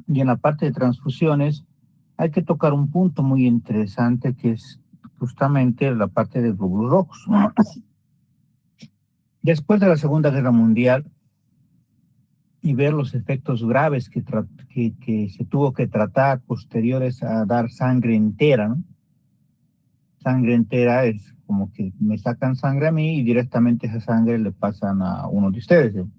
Y en la parte de transfusiones hay que tocar un punto muy interesante que es justamente la parte de glóbulos rojos. Después de la Segunda Guerra Mundial y ver los efectos graves que se tuvo que tratar posteriores a dar sangre entera, ¿no? Sangre entera es como que me sacan sangre a mí y directamente esa sangre le pasan a uno de ustedes, ¿no?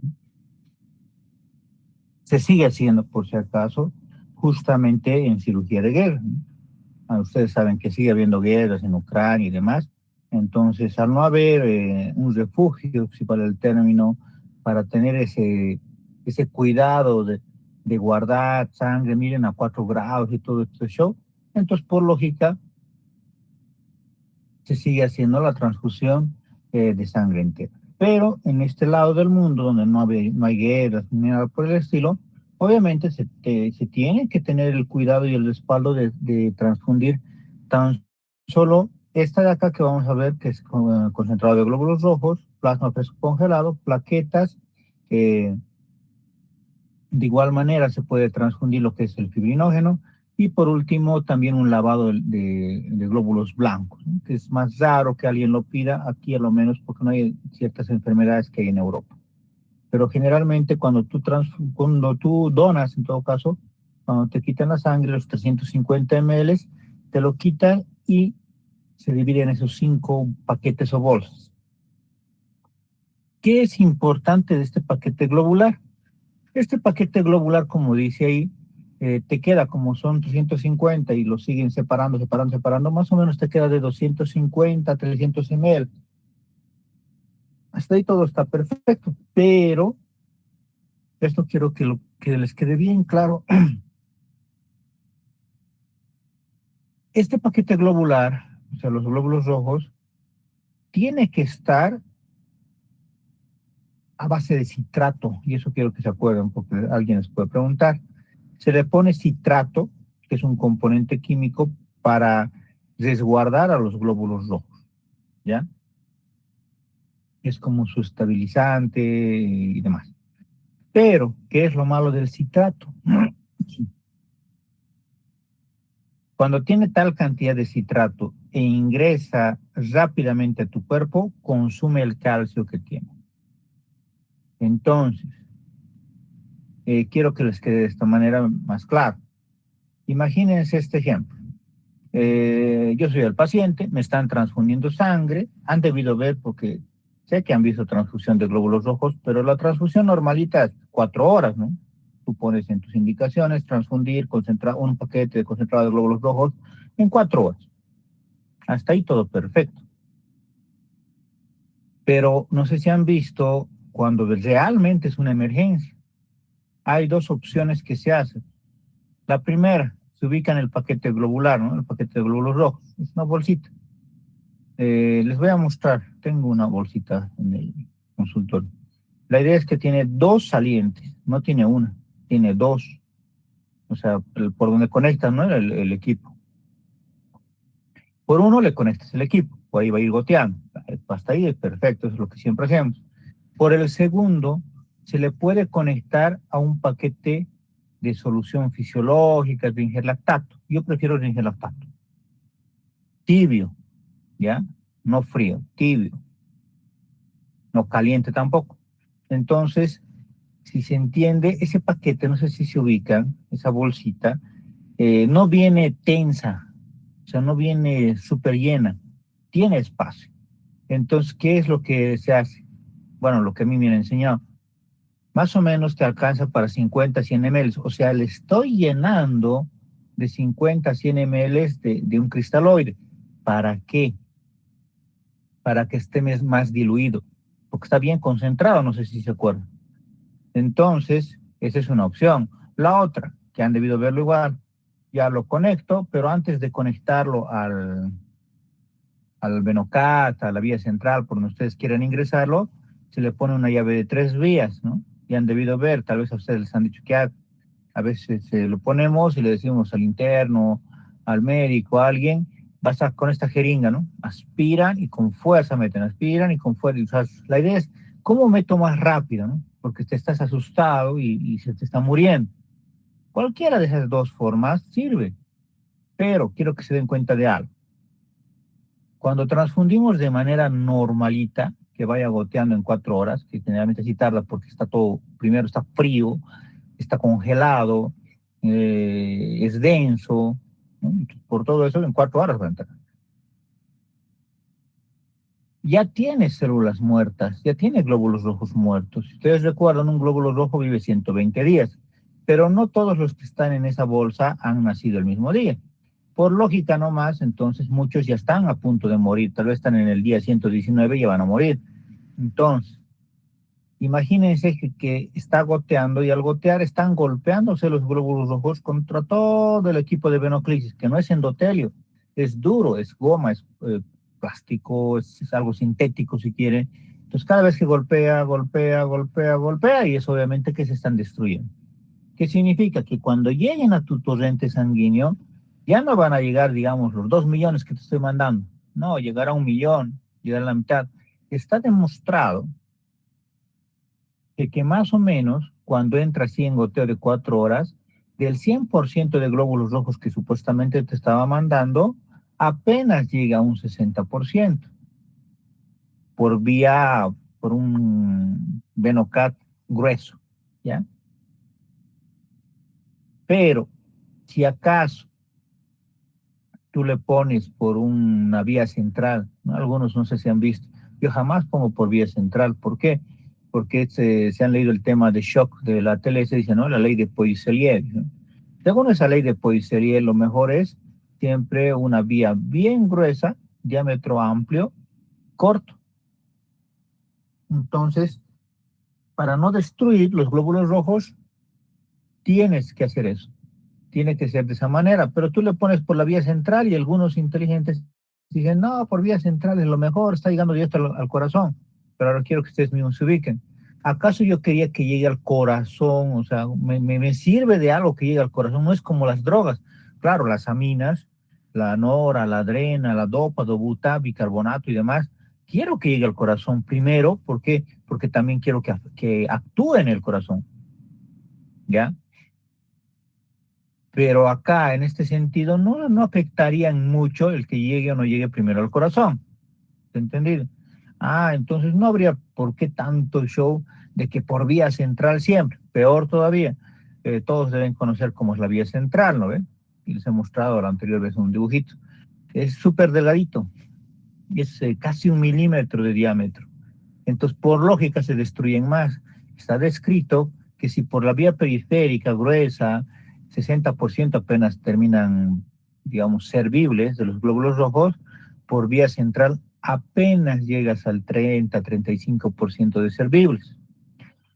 Se sigue haciendo, por si acaso, justamente en cirugía de guerra, ¿no? Ustedes saben que sigue habiendo guerras en Ucrania y demás. Entonces, al no haber un refugio, si para el término, para tener ese cuidado de guardar sangre, miren, a 4 grados y todo este show, entonces, por lógica, se sigue haciendo la transfusión de sangre entera. Pero en este lado del mundo, donde no hay guerras ni nada por el estilo, obviamente se tiene que tener el cuidado y el respaldo de transfundir tan solo esta de acá que vamos a ver, que es concentrado de glóbulos rojos, plasma fresco congelado, plaquetas. De igual manera se puede transfundir lo que es el fibrinógeno y por último también un lavado de glóbulos blancos, ¿no? Que es más raro que alguien lo pida aquí a lo menos porque no hay ciertas enfermedades que hay en Europa. Pero generalmente cuando tú donas, en todo caso, cuando te quitan la sangre, los 350 ml, te lo quitan y se divide en esos 5 paquetes o bolsas. ¿Qué es importante de este paquete globular? Este paquete globular, como dice ahí, te queda, como son 350 y lo siguen separando, más o menos te queda de 250 a 300 ml. Hasta ahí todo está perfecto, pero esto quiero que les quede bien claro. Este paquete globular, o sea, los glóbulos rojos, tiene que estar a base de citrato, y eso quiero que se acuerden, porque alguien les puede preguntar. Se le pone citrato, que es un componente químico para resguardar a los glóbulos rojos, ¿ya? Es como su estabilizante y demás. Pero, ¿qué es lo malo del citrato? Cuando tiene tal cantidad de citrato e ingresa rápidamente a tu cuerpo, consume el calcio que tiene. Entonces, quiero que les quede de esta manera más claro. Imagínense este ejemplo. Yo soy el paciente, me están transfundiendo sangre, han debido ver porque sé que han visto transfusión de glóbulos rojos, pero la transfusión normalita es 4 horas, ¿no? Tú pones en tus indicaciones transfundir un paquete de concentrado de glóbulos rojos en 4 horas. Hasta ahí todo perfecto. Pero no sé si han visto cuando realmente es una emergencia. Hay 2 opciones que se hacen. La primera, se ubica en el paquete globular, ¿no? El paquete de glóbulos rojos. Es una bolsita. Les voy a mostrar. Tengo una bolsita en el consultorio. La idea es que tiene 2 salientes, no tiene una, tiene 2. O sea, por donde conectas, ¿no? El equipo. Por uno le conectas el equipo, por ahí va a ir goteando. Hasta ahí es perfecto, eso es lo que siempre hacemos. Por el segundo, se le puede conectar a un paquete de solución fisiológica, de lactato. Yo prefiero el lactato. Tibio, ¿ya? No frío, tibio. No caliente tampoco. Entonces, si se entiende, ese paquete, no sé si se ubica, esa bolsita, no viene tensa, o sea, no viene súper llena, tiene espacio. Entonces, ¿qué es lo que se hace? Bueno, lo que a mí me han enseñado. Más o menos te alcanza para 50, 100 ml, o sea, le estoy llenando de 50 a 100 ml de un cristaloide. ¿Para qué? Para que esté más diluido, porque está bien concentrado, no sé si se acuerdan. Entonces, esa es una opción. La otra, que han debido verlo igual, ya lo conecto, pero antes de conectarlo al Venocat, a la vía central, por donde ustedes quieran ingresarlo, se le pone una llave de 3 vías, ¿no? Y han debido ver, tal vez a ustedes les han dicho que a veces lo ponemos y le decimos al interno, al médico, a alguien, con esta jeringa, ¿no? Aspiran y con fuerza meten, aspiran y con fuerza. O sea, la idea es, ¿cómo meto más rápido, no? Porque te estás asustado y se te está muriendo. Cualquiera de esas dos formas sirve, pero quiero que se den cuenta de algo. Cuando transfundimos de manera normalita, que vaya goteando en 4 horas, que generalmente sí tarda porque está todo, primero está frío, está congelado, es denso, ¿no? Por todo eso en 4 horas va a entrar. Ya tiene células muertas, ya tiene glóbulos rojos muertos. Si ustedes recuerdan, un glóbulo rojo vive 120 días, pero no todos los que están en esa bolsa han nacido el mismo día. Por lógica nomás, entonces muchos ya están a punto de morir, tal vez están en el día 119 y ya van a morir. Entonces, imagínense que está goteando y al gotear están golpeándose los glóbulos rojos contra todo el equipo de venoclisis, que no es endotelio, es duro, es goma, es plástico, es algo sintético si quiere. Entonces cada vez que golpea, golpea, golpea, golpea y es obviamente que se están destruyendo. ¿Qué significa? Que cuando lleguen a tu torrente sanguíneo, ya no van a llegar, digamos, los 2 millones que te estoy mandando. No, llegará a 1 millón, llegará a la mitad. Está demostrado que más o menos cuando entra así en goteo de 4 horas, del 100% de glóbulos rojos que supuestamente te estaba mandando, apenas llega a un 60% por vía, por un venocat grueso, ¿ya? Pero si acaso tú le pones por una vía central, ¿no? Algunos no sé si han visto, yo jamás pongo por vía central, ¿por qué? Porque se han leído el tema de shock de la tele, se dice, ¿no? La ley de Poisselier, ¿no? Según esa ley de Poisselier, lo mejor es siempre una vía bien gruesa, diámetro amplio, corto. Entonces, para no destruir los glóbulos rojos, tienes que hacer eso. Tiene que ser de esa manera, pero tú le pones por la vía central y algunos inteligentes dicen, no, por vía central es lo mejor, está llegando directo al corazón, pero ahora quiero que ustedes mismos se ubiquen. ¿Acaso yo quería que llegue al corazón? O sea, me sirve de algo que llegue al corazón, no es como las drogas. Claro, las aminas, la nora, la adrena, la dopa, dobuta, bicarbonato y demás, quiero que llegue al corazón primero, ¿por qué? Porque también quiero que actúe en el corazón, ¿ya? Pero acá, en este sentido, no afectarían mucho el que llegue o no llegue primero al corazón. ¿Entendido? Ah, entonces no habría por qué tanto show de que por vía central siempre. Peor todavía, todos deben conocer cómo es la vía central, ¿no ven? Y les he mostrado la anterior vez un dibujito. Es súper delgadito, es casi 1 milímetro de diámetro. Entonces, por lógica, se destruyen más. Está descrito que si por la vía periférica gruesa, 60% apenas terminan, digamos, servibles de los glóbulos rojos, por vía central apenas llegas al 30-35% de servibles.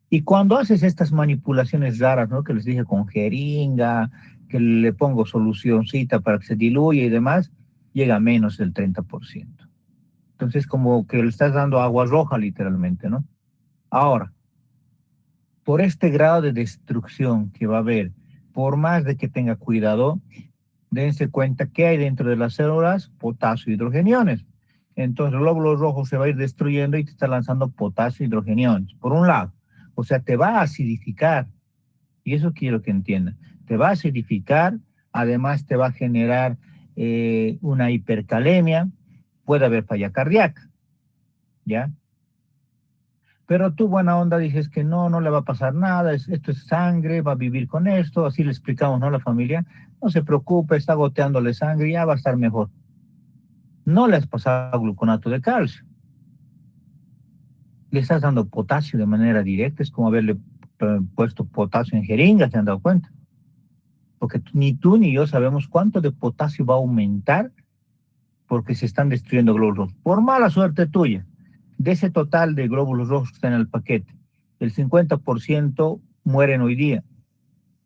Y cuando haces estas manipulaciones raras, ¿no? Que les dije con jeringa, que le pongo solucioncita para que se diluya y demás, llega a menos del 30%. Entonces, como que le estás dando agua roja, literalmente, ¿no? Ahora, por este grado de destrucción que va a haber, por más de que tenga cuidado, dense cuenta que hay dentro de las células potasio y hidrogeniones. Entonces, el glóbulo rojo se va a ir destruyendo y te está lanzando potasio y hidrogeniones, por un lado. O sea, te va a acidificar, y eso quiero que entiendan. Te va a acidificar, además te va a generar una hipercalemia, puede haber falla cardíaca, ¿ya? Pero tú, buena onda, dices que no le va a pasar nada, esto es sangre, va a vivir con esto, así le explicamos, ¿no? A la familia, no se preocupe, está goteándole sangre, ya va a estar mejor. No le has pasado gluconato de calcio, le estás dando potasio de manera directa, es como haberle puesto potasio en jeringas, ¿se han dado cuenta? Porque ni tú ni yo sabemos cuánto de potasio va a aumentar porque se están destruyendo glóbulos rojos. Por mala suerte tuya, de ese total de glóbulos rojos que están en el paquete, el 50% mueren hoy día,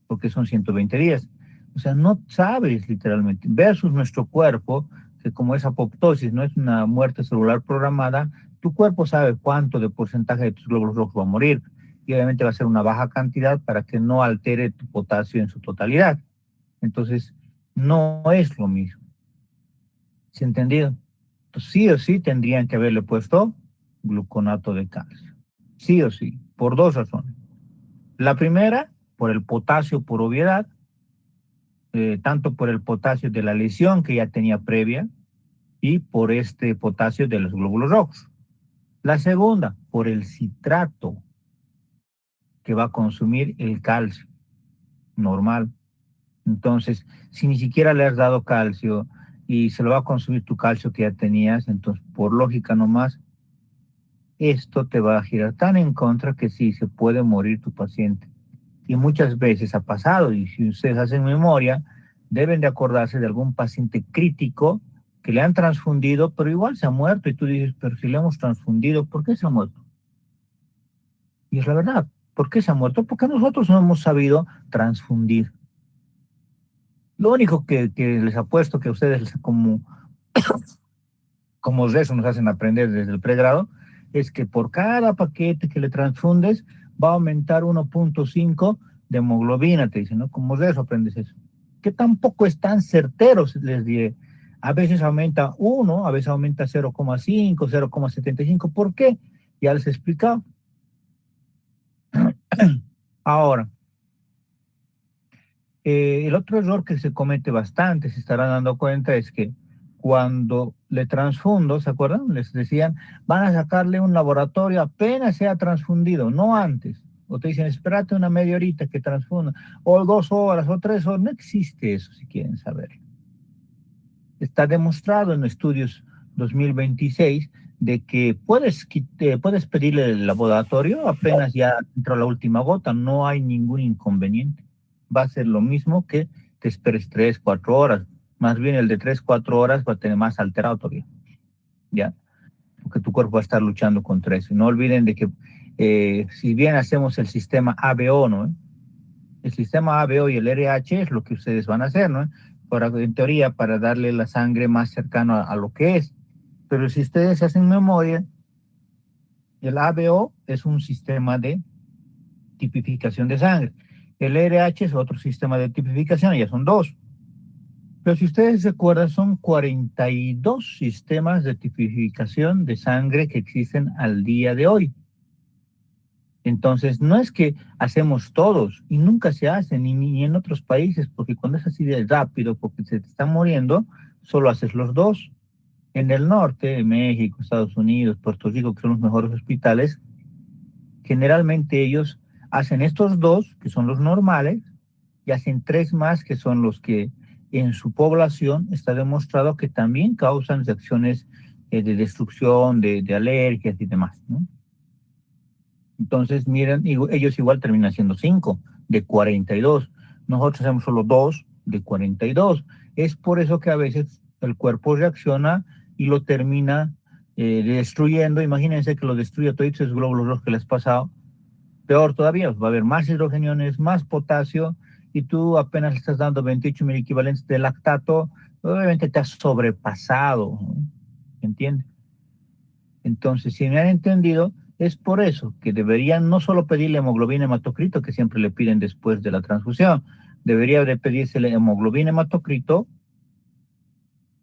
porque son 120 días. O sea, no sabes literalmente, versus nuestro cuerpo, que como es apoptosis, no es una muerte celular programada, tu cuerpo sabe cuánto de porcentaje de tus glóbulos rojos va a morir. Y obviamente va a ser una baja cantidad para que no altere tu potasio en su totalidad. Entonces, no es lo mismo. ¿Se ha entendido? Entonces, sí o sí tendrían que haberle puesto gluconato de calcio. Sí o sí, por dos razones. La primera, por el potasio, por obviedad, tanto por el potasio de la lesión que ya tenía previa y por este potasio de los glóbulos rojos. La segunda, por el citrato que va a consumir el calcio normal. Entonces, si ni siquiera le has dado calcio y se lo va a consumir tu calcio que ya tenías, entonces por lógica nomás, esto te va a girar tan en contra que sí, se puede morir tu paciente. Y muchas veces ha pasado, y si ustedes hacen memoria, deben de acordarse de algún paciente crítico que le han transfundido, pero igual se ha muerto, y tú dices, pero si le hemos transfundido, ¿por qué se ha muerto? Y es la verdad, ¿por qué se ha muerto? Porque nosotros no hemos sabido transfundir. Lo único que les apuesto que ustedes como de eso nos hacen aprender desde el pregrado, es que por cada paquete que le transfundes va a aumentar 1.5 de hemoglobina, te dicen, ¿no? Como de eso aprendes eso. Que tampoco es tan certero, les diré. A veces aumenta 1, a veces aumenta 0,5, 0,75. ¿Por qué? Ya les he explicado. Ahora, el otro error que se comete bastante, se estarán dando cuenta, es que cuando le transfundo, ¿se acuerdan? Les decían, van a sacarle un laboratorio apenas sea transfundido, no antes. O te dicen, espérate una media horita que transfunda, o 2 horas, o 3 horas. No existe eso, si quieren saber. Está demostrado en estudios 2026 de que puedes pedirle el laboratorio apenas ya entró la última gota, no hay ningún inconveniente. Va a ser lo mismo que te esperes 3, 4 horas. Más bien el de 3, 4 horas va a tener más alterado todavía, ¿ya? Porque tu cuerpo va a estar luchando contra eso. Y no olviden de que si bien hacemos el sistema ABO, ¿no? El sistema ABO y el RH es lo que ustedes van a hacer, ¿no? En teoría, para darle la sangre más cercano a lo que es. Pero si ustedes hacen memoria, el ABO es un sistema de tipificación de sangre. El RH es otro sistema de tipificación, ya son 2. Pero si ustedes se acuerdan, son 42 sistemas de tipificación de sangre que existen al día de hoy. Entonces, no es que hacemos todos, y nunca se hacen, ni en otros países, porque cuando es así de rápido, porque se te están muriendo, solo haces los 2. En el norte, México, Estados Unidos, Puerto Rico, que son los mejores hospitales, generalmente ellos hacen estos 2, que son los normales, y hacen 3 más, que son los que en su población está demostrado que también causan reacciones de destrucción, de alergias y demás, ¿no? Entonces, miren, ellos igual terminan siendo 5 de 42. Nosotros hacemos solo 2 de 42. Es por eso que a veces el cuerpo reacciona y lo termina destruyendo. Imagínense que lo destruya todos esos glóbulos rojos que les ha pasado. Peor todavía, va a haber más hidrogeniones, más potasio, y tú apenas le estás dando 28 mil equivalentes de lactato, obviamente te has sobrepasado, ¿no? ¿Entiendes? Entonces, si me han entendido, es por eso que deberían no solo pedirle hemoglobina hematocrito, que siempre le piden después de la transfusión, debería de pedírsele hemoglobina hematocrito,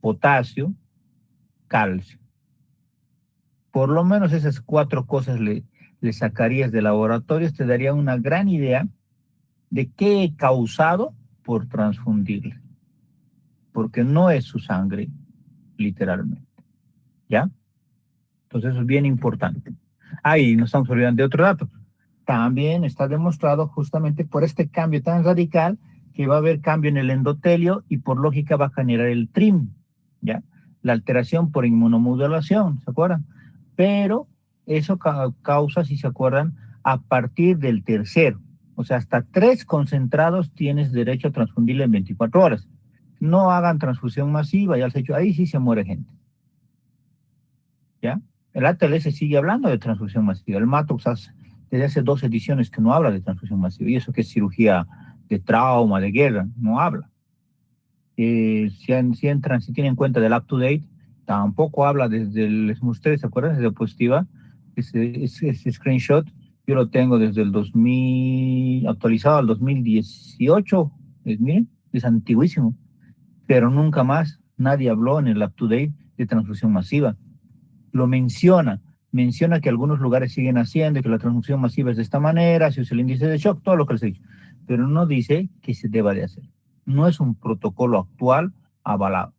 potasio, calcio. Por lo menos esas 4 cosas le sacarías de laboratorios, te daría una gran idea de qué he causado por transfundirle, porque no es su sangre, literalmente, ¿ya? Entonces eso es bien importante. Ahí nos estamos olvidando de otro dato. También está demostrado justamente por este cambio tan radical que va a haber cambio en el endotelio y por lógica va a generar el TRIM, ¿ya? La alteración por inmunomodulación, ¿se acuerdan? Pero eso causa, si se acuerdan, a partir del tercero. O sea, hasta 3 concentrados tienes derecho a transfundirle en 24 horas. No hagan transfusión masiva, ya les he dicho, ahí sí se muere gente, ¿ya? El ATLS sigue hablando de transfusión masiva. El MATOX desde hace 2 ediciones que no habla de transfusión masiva. Y eso que es cirugía de trauma, de guerra, no habla. Si tienen en cuenta del up-to-date, tampoco habla desde el, ustedes se acuerdan, desde diapositiva, ese screenshot, yo lo tengo desde el 2000, actualizado al 2018, miren, es antiguísimo, pero nunca más nadie habló en el up-to-date de transfusión masiva. Lo menciona que algunos lugares siguen haciendo, que la transfusión masiva es de esta manera, si usa el índice de shock, todo lo que les he dicho, pero no dice que se deba de hacer. no es un protocolo actual avalado.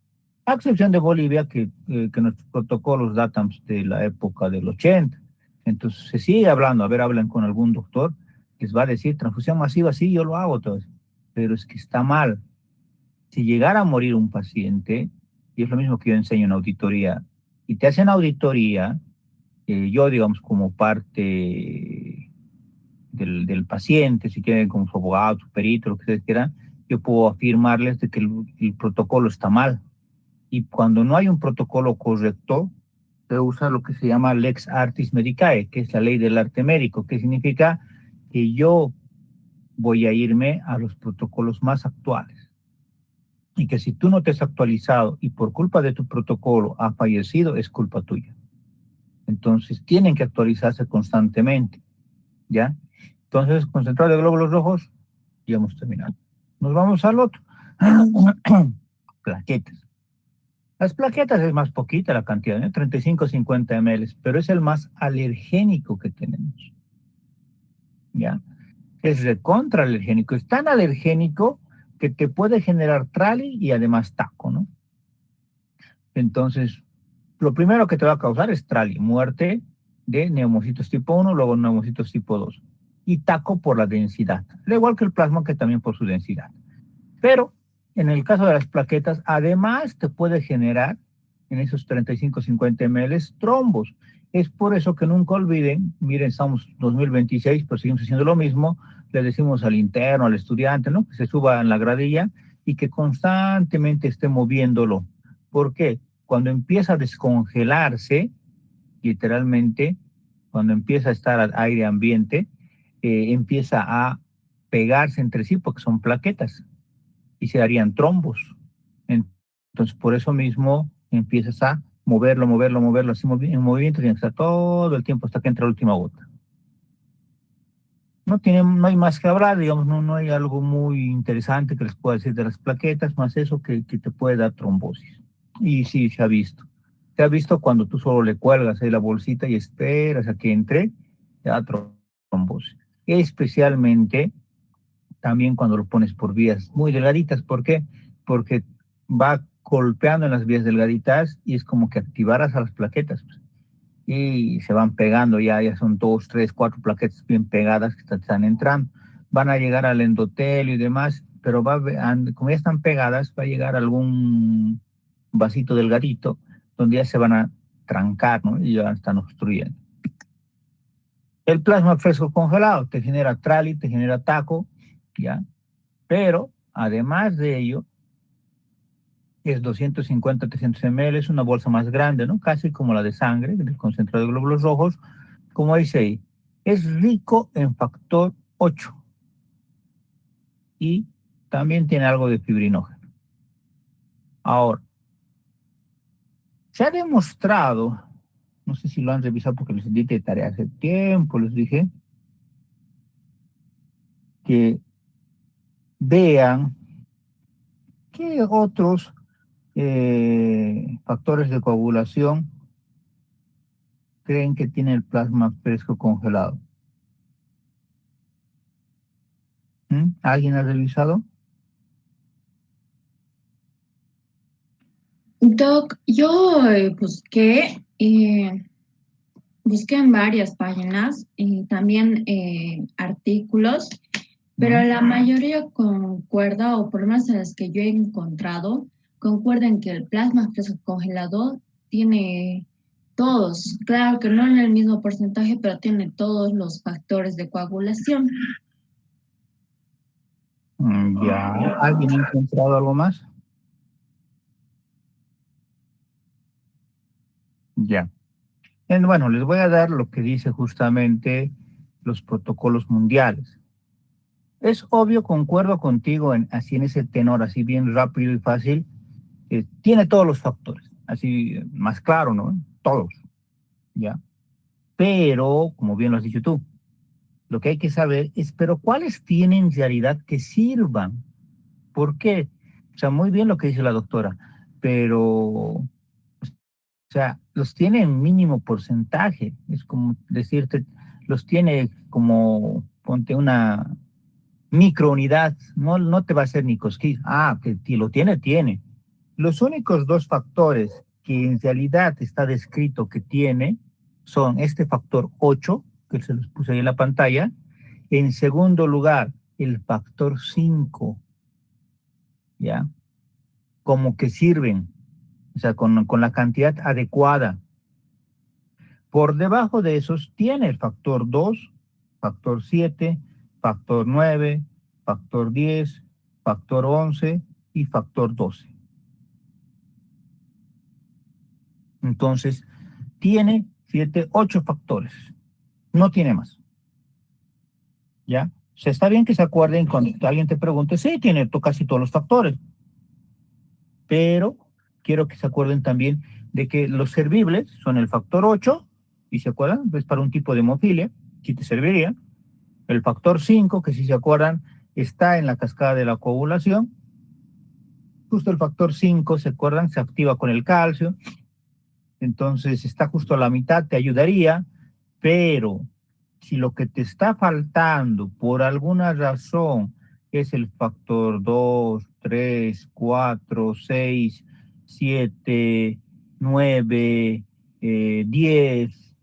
A excepción de Bolivia, que nuestros protocolos datan de la época del 80. Entonces se sigue hablando, a ver, hablan con algún doctor, les va a decir, transfusión masiva, sí, yo lo hago todo eso, pero es que está mal. Si llegara a morir un paciente, y es lo mismo que yo enseño en auditoría, y te hacen auditoría, yo, digamos, como parte del paciente, si quieren como su abogado, su perito, lo que ustedes quieran, yo puedo afirmarles de que el protocolo está mal. Y cuando no hay un protocolo correcto, se usa lo que se llama lex artis medicae, que es la ley del arte médico, que significa que yo voy a irme a los protocolos más actuales. Y que si tú no te has actualizado y por culpa de tu protocolo ha fallecido, es culpa tuya. Entonces tienen que actualizarse constantemente, ¿ya? Entonces, concentrado de glóbulos rojos, ya hemos terminado. Nos vamos al otro. Plaquetas. Las plaquetas es más poquita la cantidad, ¿eh? 35-50 ml, pero es el más alergénico que tenemos, ¿ya? Es recontra alergénico. Es tan alergénico que te puede generar trali y además taco, ¿no? Entonces, lo primero que te va a causar es trali, muerte de neumocitos tipo 1, luego neumocitos tipo 2. Y taco por la densidad, al igual que el plasma, que también por su densidad. Pero en el caso de las plaquetas, además te puede generar en esos 35-50 ml trombos. Es por eso que nunca olviden, miren, estamos 2026, pero seguimos haciendo lo mismo, le decimos al interno, al estudiante, ¿no? Que se suba en la gradilla y que constantemente esté moviéndolo. ¿Por qué? Cuando empieza a descongelarse, literalmente, cuando empieza a estar al aire ambiente, empieza a pegarse entre sí porque son plaquetas y se harían trombos. Entonces, por eso mismo empiezas a moverlo, así en movimiento, tienes que estar todo el tiempo hasta que entra la última gota. No hay más que hablar, digamos, no hay algo muy interesante que les pueda decir de las plaquetas, más eso que te puede dar trombosis. Y sí, se ha visto. Se ha visto cuando tú solo le cuelgas ahí la bolsita y esperas a que entre, te da trombosis. Especialmente también cuando lo pones por vías muy delgaditas. ¿Por qué? Porque va golpeando en las vías delgaditas y es como que activaras a las plaquetas, pues, y se van pegando, ya son 2, 3, 4 plaquetas bien pegadas que están entrando. Van a llegar al endotelio y demás, pero como ya están pegadas, va a llegar algún vasito delgadito donde ya se van a trancar, ¿no? Y ya están obstruyendo. El plasma fresco congelado te genera trali, te genera taco, ¿ya? Pero, además de ello, es 250-300 ml, es una bolsa más grande, ¿no? Casi como la de sangre, del concentrado de glóbulos rojos. Como dice ahí, es rico en factor 8 y también tiene algo de fibrinógeno. Ahora, se ha demostrado, no sé si lo han revisado porque les di de tarea hace tiempo, les dije, que vean qué otros factores de coagulación creen que tiene el plasma fresco congelado. ¿Alguien ha revisado? Doc, yo busqué en varias páginas y también artículos, pero ¿Mm? la mayoría concuerda, o por lo menos las que yo he encontrado, concuerdan que el plasma fresco congelado tiene todos, claro que no en el mismo porcentaje, pero tiene todos los factores de coagulación. Ya. ¿Alguien ha encontrado algo más? Ya. Bueno, les voy a dar lo que dice justamente los protocolos mundiales. Es obvio, concuerdo contigo así en ese tenor, así bien rápido y fácil, tiene todos los factores, así más claro, ¿no? Todos, ¿ya? Pero, como bien lo has dicho tú, lo que hay que saber es, pero ¿cuáles tienen realidad que sirvan? ¿Por qué? O sea, muy bien lo que dice la doctora, pero, o sea, los tiene en mínimo porcentaje. Es como decirte, los tiene como, ponte una microunidad, no te va a hacer ni cosquillas. Ah, que lo tiene, tiene. Los únicos dos factores que en realidad está descrito que tiene son este factor 8, que se los puse ahí en la pantalla. En segundo lugar, el factor 5, ¿ya? Como que sirven, o sea, con la cantidad adecuada. Por debajo de esos tiene el factor 2, factor 7, factor 9, factor 10, factor 11 y factor 12. Entonces, tiene 7, 8 factores. No tiene más. ¿Ya? O sea, está bien que se acuerden cuando alguien te pregunte, sí, tiene casi todos los factores. Pero quiero que se acuerden también de que los servibles son el factor 8, y se acuerdan, es para un tipo de hemofilia, sí te serviría. El factor 5, que si se acuerdan, está en la cascada de la coagulación. Justo el factor 5, ¿se acuerdan? Se activa con el calcio. Entonces está justo a la mitad, te ayudaría, pero si lo que te está faltando por alguna razón es el factor 2, 3, 4, 6, 7, 9, 10,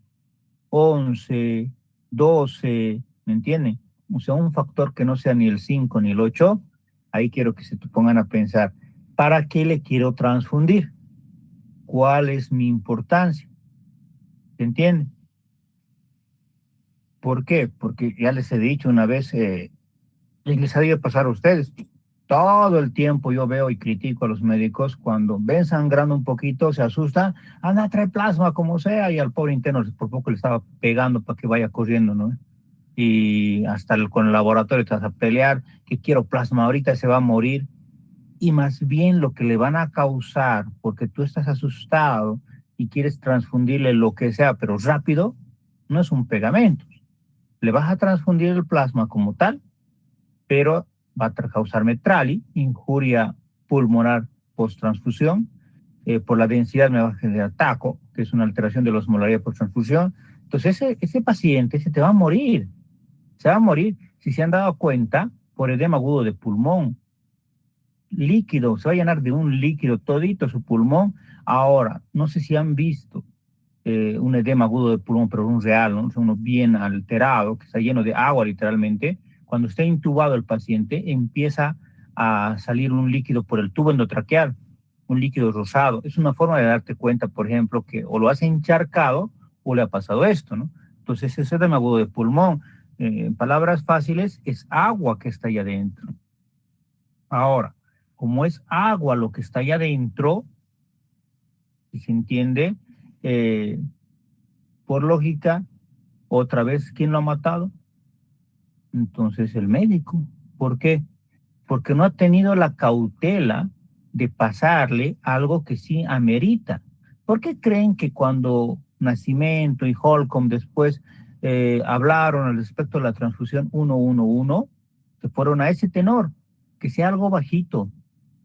11, 12, ¿me entienden? O sea, un factor que no sea ni el 5 ni el 8, ahí quiero que se te pongan a pensar, ¿para qué le quiero transfundir? ¿Cuál es mi importancia? ¿Se entiende? ¿Por qué? Porque ya les he dicho una vez, y les ha de pasar a ustedes, todo el tiempo yo veo y critico a los médicos cuando ven sangrando un poquito, se asustan, anda, trae plasma como sea, y al pobre interno por poco le estaba pegando para que vaya corriendo, ¿no? Y hasta con el laboratorio te vas a pelear, que quiero plasma, ahorita se va a morir, y más bien lo que le van a causar, porque tú estás asustado y quieres transfundirle lo que sea, pero rápido, no es un pegamento. Le vas a transfundir el plasma como tal, pero va a causar metrali, injuria pulmonar post-transfusión. Por la densidad me va a generar TACO, que es una alteración de la osmolaridad post-transfusión. Entonces ese paciente se te va a morir. Se va a morir, si se han dado cuenta, por edema agudo de pulmón. Líquido, se va a llenar de un líquido todito su pulmón. Ahora, no sé si han visto un edema agudo de pulmón, pero un real, ¿no? O sea, uno bien alterado, que está lleno de agua literalmente. Cuando está intubado el paciente, empieza a salir un líquido por el tubo endotraqueal, un líquido rosado. Es una forma de darte cuenta, por ejemplo, que o lo has encharcado o le ha pasado esto, ¿no? Entonces, ese edema agudo de pulmón, en palabras fáciles, es agua que está allá adentro. Ahora, como es agua lo que está allá adentro, si se entiende, eh, por lógica, otra vez, ¿quién lo ha matado? Entonces el médico. ¿Por qué? Porque no ha tenido la cautela de pasarle algo que sí amerita. ¿Por qué creen que cuando Nascimento y Holcomb después hablaron al respecto de la transfusión 111, se fueron a ese tenor, que sea algo bajito,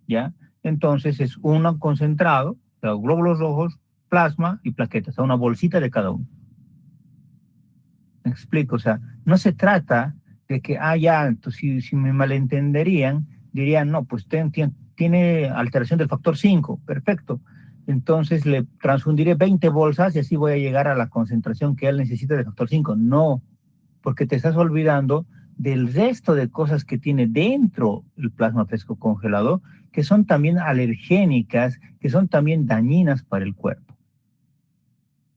¿ya? Entonces es un concentrado, o sea, glóbulos rojos, plasma y plaquetas, a una bolsita de cada uno. Me explico, o sea, no se trata de que, ya, entonces, si me malentenderían, dirían, no, pues tiene alteración del factor 5, perfecto. Entonces le transfundiré 20 bolsas y así voy a llegar a la concentración que él necesita de factor 5. No, porque te estás olvidando del resto de cosas que tiene dentro el plasma fresco congelado, que son también alergénicas, que son también dañinas para el cuerpo.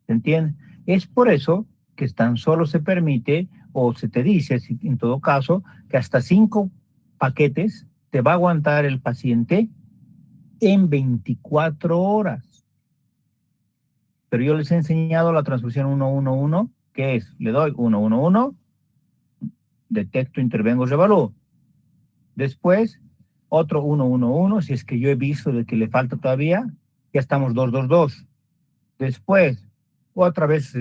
¿Se entiende? Es por eso que tan solo se permite, o se te dice, en todo caso, que hasta 5 paquetes te va a aguantar el paciente en 24 horas. Pero yo les he enseñado la transfusión 111, que es, le doy 111, detecto, intervengo, revalúo. Después, otro 111, si es que yo he visto de que le falta todavía, ya estamos 222. Después, otra vez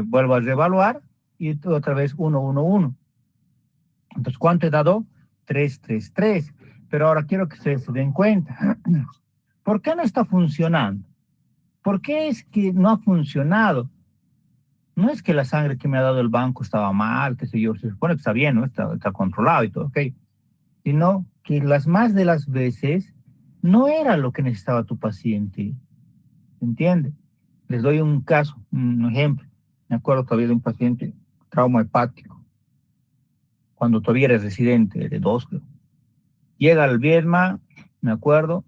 vuelvo a reevaluar y otra vez 111. Entonces, ¿cuánto he dado? 333. Pero ahora quiero que ustedes se den cuenta. ¿Por qué no está funcionando? ¿Por qué es que no ha funcionado? No es que la sangre que me ha dado el banco estaba mal, qué sé yo, se supone que está bien, ¿no? Está controlado y todo, ok. Sino que las más de las veces no era lo que necesitaba tu paciente, ¿entiende? Les doy un caso, un ejemplo. Me acuerdo todavía de un paciente, trauma hepático, cuando todavía era residente de dos, creo. Llega al Viedma, me acuerdo,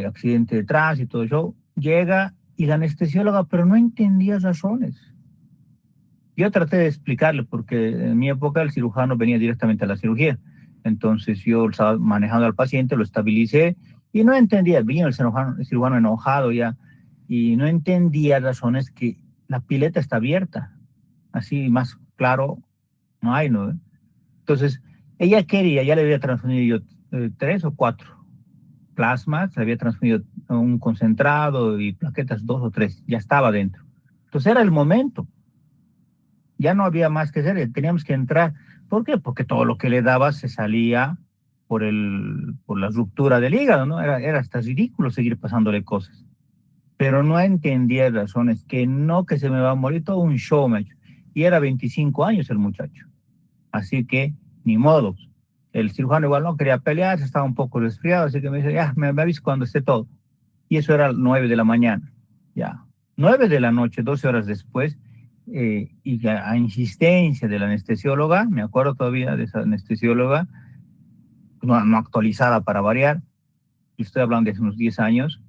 accidente de tránsito, yo, llega y la anestesióloga, pero no entendía razones. Yo traté de explicarle porque en mi época el cirujano venía directamente a la cirugía. Entonces yo estaba manejando al paciente, lo estabilicé y no entendía. Vino el cirujano enojado ya y no entendía razones que la pileta está abierta. Así más claro no hay, ¿no? Entonces ella quería, ya le había transfundido yo 3 o 4 plasmas, le había transfundido un concentrado y plaquetas 2 o 3, ya estaba dentro. Entonces era el momento. Ya no había más que hacer, teníamos que entrar. ¿Por qué? Porque todo lo que le daba se salía por la ruptura del hígado, ¿no? Era hasta ridículo seguir pasándole cosas. Pero no entendía razones, que no, que se me va a morir, todo un show, me ha hecho. Y era 25 años el muchacho. Así que, ni modo. El cirujano igual no quería pelear, estaba un poco resfriado, así que me dice, ya, me aviso cuando esté todo. Y eso era 9 de la mañana, ya. 9 de la noche, 12 horas después, y a insistencia de la anestesióloga, me acuerdo todavía de esa anestesióloga, no actualizada para variar, y estoy hablando de hace unos 10 años,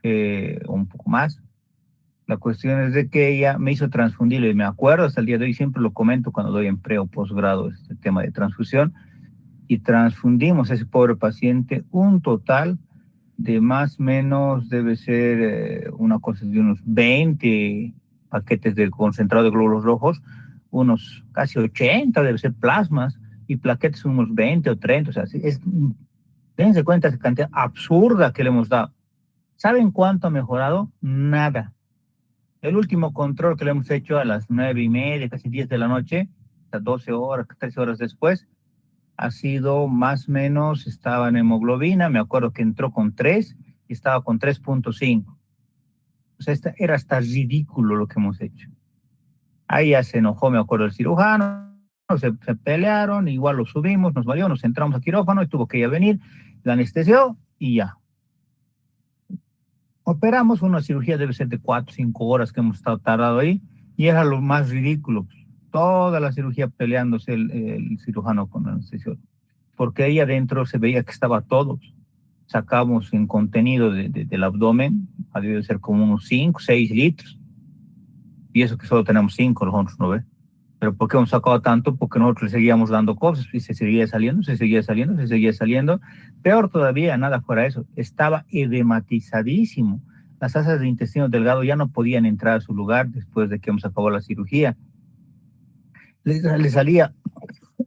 o un poco más. La cuestión es de que ella me hizo transfundir, y me acuerdo hasta el día de hoy, siempre lo comento cuando doy en pre o posgrado este tema de transfusión, y transfundimos a ese pobre paciente un total de más o menos, debe ser una cosa de unos 20 paquetes de concentrado de glóbulos rojos, unos casi 80 debe ser plasmas, y plaquetas unos 20 o 30, o sea, dense cuenta de esa cantidad absurda que le hemos dado. ¿Saben cuánto ha mejorado? Nada. El último control que le hemos hecho a las 9:30, casi 10 de la noche, hasta 12 horas, 13 horas después, ha sido más o menos, estaba en hemoglobina, me acuerdo que entró con 3 y estaba con 3.5. O sea, era hasta ridículo lo que hemos hecho. Ahí ya se enojó, me acuerdo, el cirujano, se pelearon, igual lo subimos, nos valió, nos entramos a quirófano y tuvo que ya venir, la anestesió y ya. Operamos, una cirugía debe ser de 4 o 5 horas que hemos estado tardado ahí, y era lo más ridículo. Toda la cirugía peleándose el cirujano con la anestesiólogo, porque ahí adentro se veía que estaba todo. Sacamos en contenido del abdomen, ha debido ser como unos 5, 6 litros, y eso que solo tenemos 5, los otros no ve. Pero ¿por qué hemos sacado tanto? Porque nosotros le seguíamos dando cosas y se seguía saliendo, se seguía saliendo, se seguía saliendo. Peor todavía, nada fuera eso, estaba edematizadísimo. Las asas de intestino delgado ya no podían entrar a su lugar después de que hemos acabado la cirugía. Le salía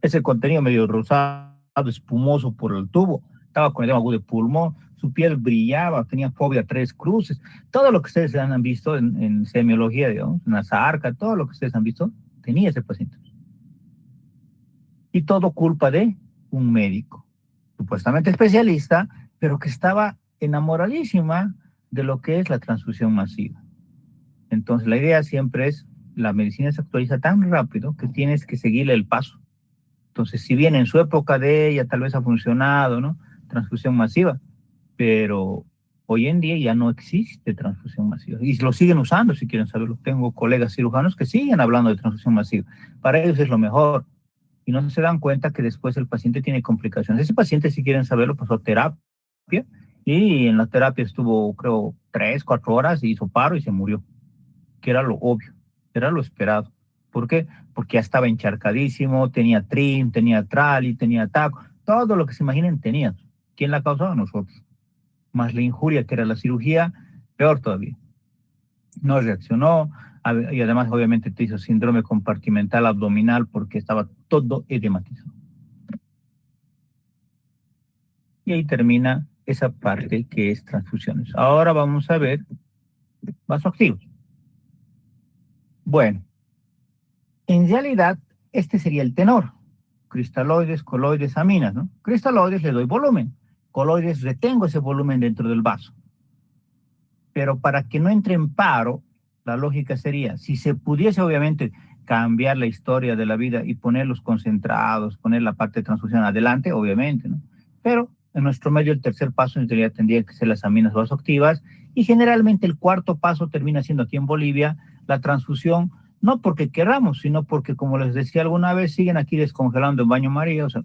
ese contenido medio rosado, espumoso por el tubo. Estaba con edema agudo de pulmón, su piel brillaba, tenía fobia 3 cruces. Todo lo que ustedes han visto en semiología, digamos, en la sarca, todo lo que ustedes han visto, tenía ese paciente. Y todo culpa de un médico, supuestamente especialista, pero que estaba enamoradísima de lo que es la transfusión masiva. Entonces la idea siempre es, la medicina se actualiza tan rápido que tienes que seguirle el paso. Entonces, si bien en su época de ella tal vez ha funcionado, ¿no? Transfusión masiva, pero hoy en día ya no existe transfusión masiva. Y lo siguen usando, si quieren saberlo. Tengo colegas cirujanos que siguen hablando de transfusión masiva. Para ellos es lo mejor. Y no se dan cuenta que después el paciente tiene complicaciones. Ese paciente, si quieren saberlo, pasó terapia. Y en la terapia estuvo, creo, 3, 4 horas y hizo paro y se murió. Que era lo obvio, era lo esperado. ¿Por qué? Porque ya estaba encharcadísimo, tenía trim, tenía trali, tenía taco, todo lo que se imaginen tenía. ¿Quién la causaba? Nosotros. Más la injuria que era la cirugía, peor todavía. No reaccionó, y además obviamente te hizo síndrome compartimental abdominal porque estaba todo edematizado. Y ahí termina esa parte que es transfusiones. Ahora vamos a ver vasoactivos. Bueno, en realidad, este sería el tenor. Cristaloides, coloides, aminas, ¿no? Cristaloides le doy volumen. Coloides retengo ese volumen dentro del vaso. Pero para que no entre en paro, La lógica sería, si se pudiese obviamente cambiar la historia de la vida y poner los concentrados, poner la parte de transfusión adelante, obviamente, ¿no? Pero en nuestro medio el tercer paso en teoría tendría que ser las aminas vasoactivas y generalmente el cuarto paso termina siendo aquí en Bolivia la transfusión, no porque queramos, sino porque, como les decía alguna vez, siguen aquí descongelando en baño María, o sea,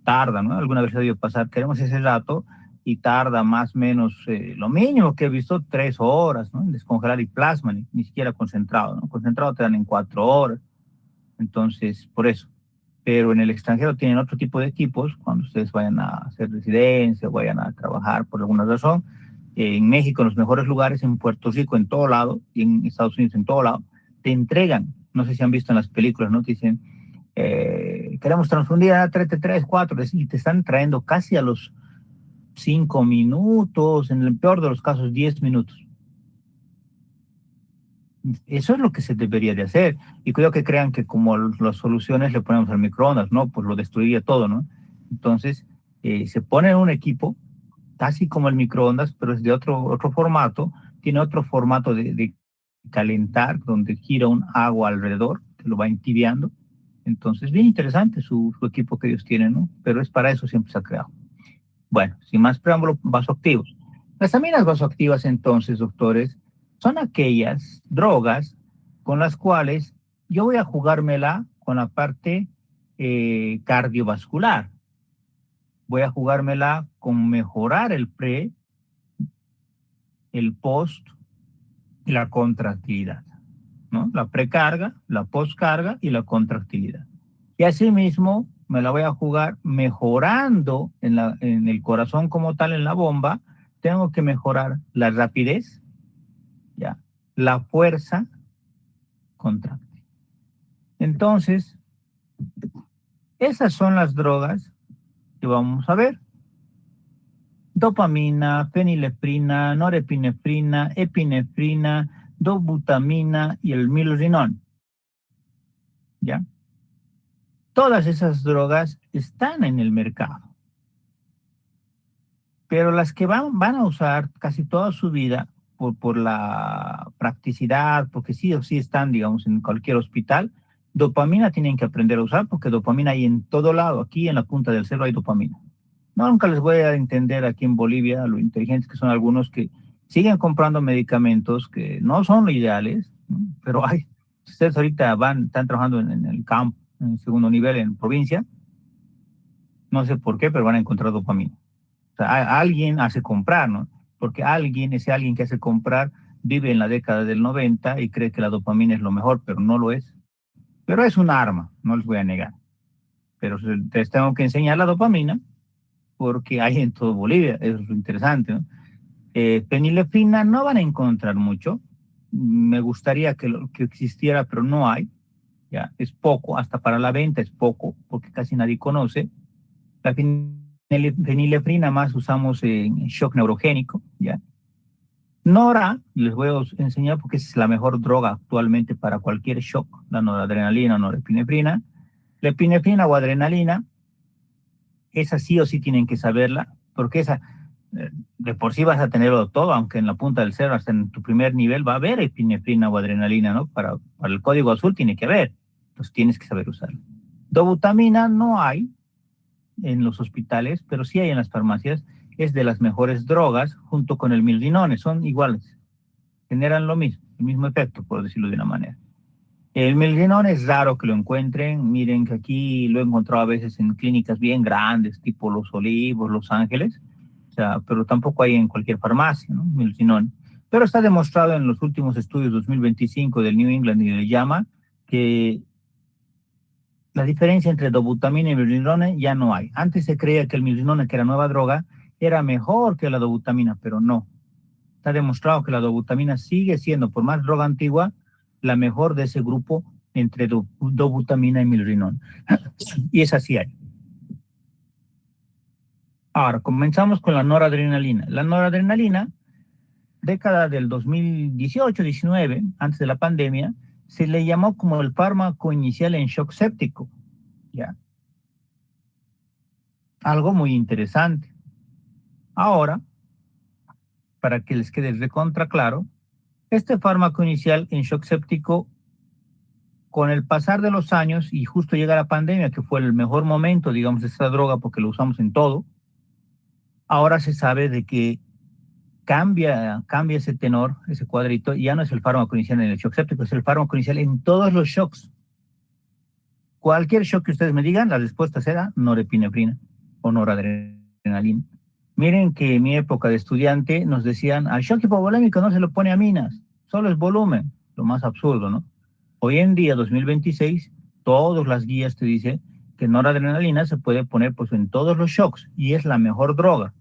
tarda, ¿no? Alguna vez ha debido pasar, queremos ese dato y tarda más o menos, lo mínimo que he visto, 3 horas, ¿no? En descongelar y plasma, ni siquiera concentrado, ¿no? Concentrado te dan en 4 horas, entonces, por eso. Pero en el extranjero tienen otro tipo de equipos, cuando ustedes vayan a hacer residencia, vayan a trabajar por alguna razón. En México, en los mejores lugares, en Puerto Rico, en todo lado, y en Estados Unidos, en todo lado, te entregan, no sé si han visto en las películas, ¿no? Te dicen, queremos transfundir a 3, 4, y te están trayendo casi a los 5 minutos, en el peor de los casos 10 minutos. Eso es lo que se debería de hacer. Y cuidado que crean que como las soluciones le ponemos al microondas, ¿no? Pues lo destruiría todo, ¿no? Entonces, se pone en un equipo, casi como el microondas, pero es de otro formato, tiene otro formato de calentar, donde gira un agua alrededor, que lo va entibiando. Entonces, bien interesante su equipo que ellos tienen, ¿no? Pero es para eso siempre se ha creado. Bueno, sin más preámbulo, vasoactivos. Las aminas vasoactivas, entonces, doctores, son aquellas drogas con las cuales yo voy a jugármela con la parte cardiovascular. Voy a jugármela con mejorar el pre, el post y la contractilidad, ¿no? La precarga, la postcarga y la contractilidad. Y asimismo me la voy a jugar mejorando en el corazón como tal, en la bomba. Tengo que mejorar la rapidez, ¿ya? La fuerza contráctil. Entonces, esas son las drogas que vamos a ver. Dopamina, fenilefrina, norepinefrina, epinefrina, dobutamina y el milrinón, ¿ya? Todas esas drogas están en el mercado, pero las que van a usar casi toda su vida por la practicidad, porque sí o sí están, digamos, en cualquier hospital, dopamina tienen que aprender a usar porque dopamina hay en todo lado, aquí en la punta del cerro hay dopamina. No, nunca les voy a entender aquí en Bolivia lo inteligentes que son algunos que siguen comprando medicamentos que no son lo ideales, ¿no? Pero hay, ustedes ahorita están trabajando en el campo, en segundo nivel, en provincia, no sé por qué, pero van a encontrar dopamina. O sea, alguien hace comprar, ¿no? Porque ese alguien que hace comprar, vive en la década del 90 y cree que la dopamina es lo mejor, pero no lo es. Pero es un arma, no les voy a negar. Pero les tengo que enseñar la dopamina porque hay en todo Bolivia, eso es lo interesante, ¿no? Penilefrina no van a encontrar mucho. Me gustaría que existiera, pero no hay. Ya, es poco, hasta para la venta es poco, porque casi nadie conoce. La fenilefrina más usamos en shock neurogénico, ¿ya? Nora, les voy a enseñar porque es la mejor droga actualmente para cualquier shock, la noradrenalina o norepinefrina. La epinefrina o adrenalina, esa sí o sí tienen que saberla, porque esa de por sí vas a tenerlo todo, aunque en la punta del cerro, hasta en tu primer nivel, va a haber epinefrina o adrenalina, ¿no? Para el código azul tiene que haber, entonces tienes que saber usarlo. Dobutamina no hay en los hospitales, pero sí hay en las farmacias, es de las mejores drogas, junto con el milrinone, son iguales, generan lo mismo, el mismo efecto, por decirlo de una manera. El milrinone es raro que lo encuentren, miren que aquí lo he encontrado a veces en clínicas bien grandes, tipo Los Olivos, Los Ángeles, o sea, pero tampoco hay en cualquier farmacia, ¿no? Milrinone. Pero está demostrado en los últimos estudios 2025 del New England y del JAMA que la diferencia entre dobutamina y milrinone ya no hay. Antes se creía que el milrinone, que era nueva droga, era mejor que la dobutamina, pero no. Está demostrado que la dobutamina sigue siendo, por más droga antigua, la mejor de ese grupo entre dobutamina y milrinone. Y esa sí hay. Ahora, comenzamos con la noradrenalina. La noradrenalina, década del 2018-19, antes de la pandemia, se le llamó como el fármaco inicial en shock séptico. ¿Ya? Algo muy interesante. Ahora, para que les quede recontra claro, Este fármaco inicial en shock séptico, con el pasar de los años y justo llega la pandemia, que fue el mejor momento, digamos, de esta droga porque lo usamos en todo, ahora se sabe de que cambia ese tenor, ese cuadrito, y ya no es el fármaco inicial en el shock séptico, es el fármaco inicial en todos los shocks. Cualquier shock que ustedes me digan, la respuesta será norepinefrina o noradrenalina. Miren que en mi época de estudiante nos decían, al shock hipovolémico no se lo pone aminas, solo es volumen, lo más absurdo, ¿no? Hoy en día, 2026, todas las guías te dicen que noradrenalina se puede poner pues en todos los shocks y es la mejor droga.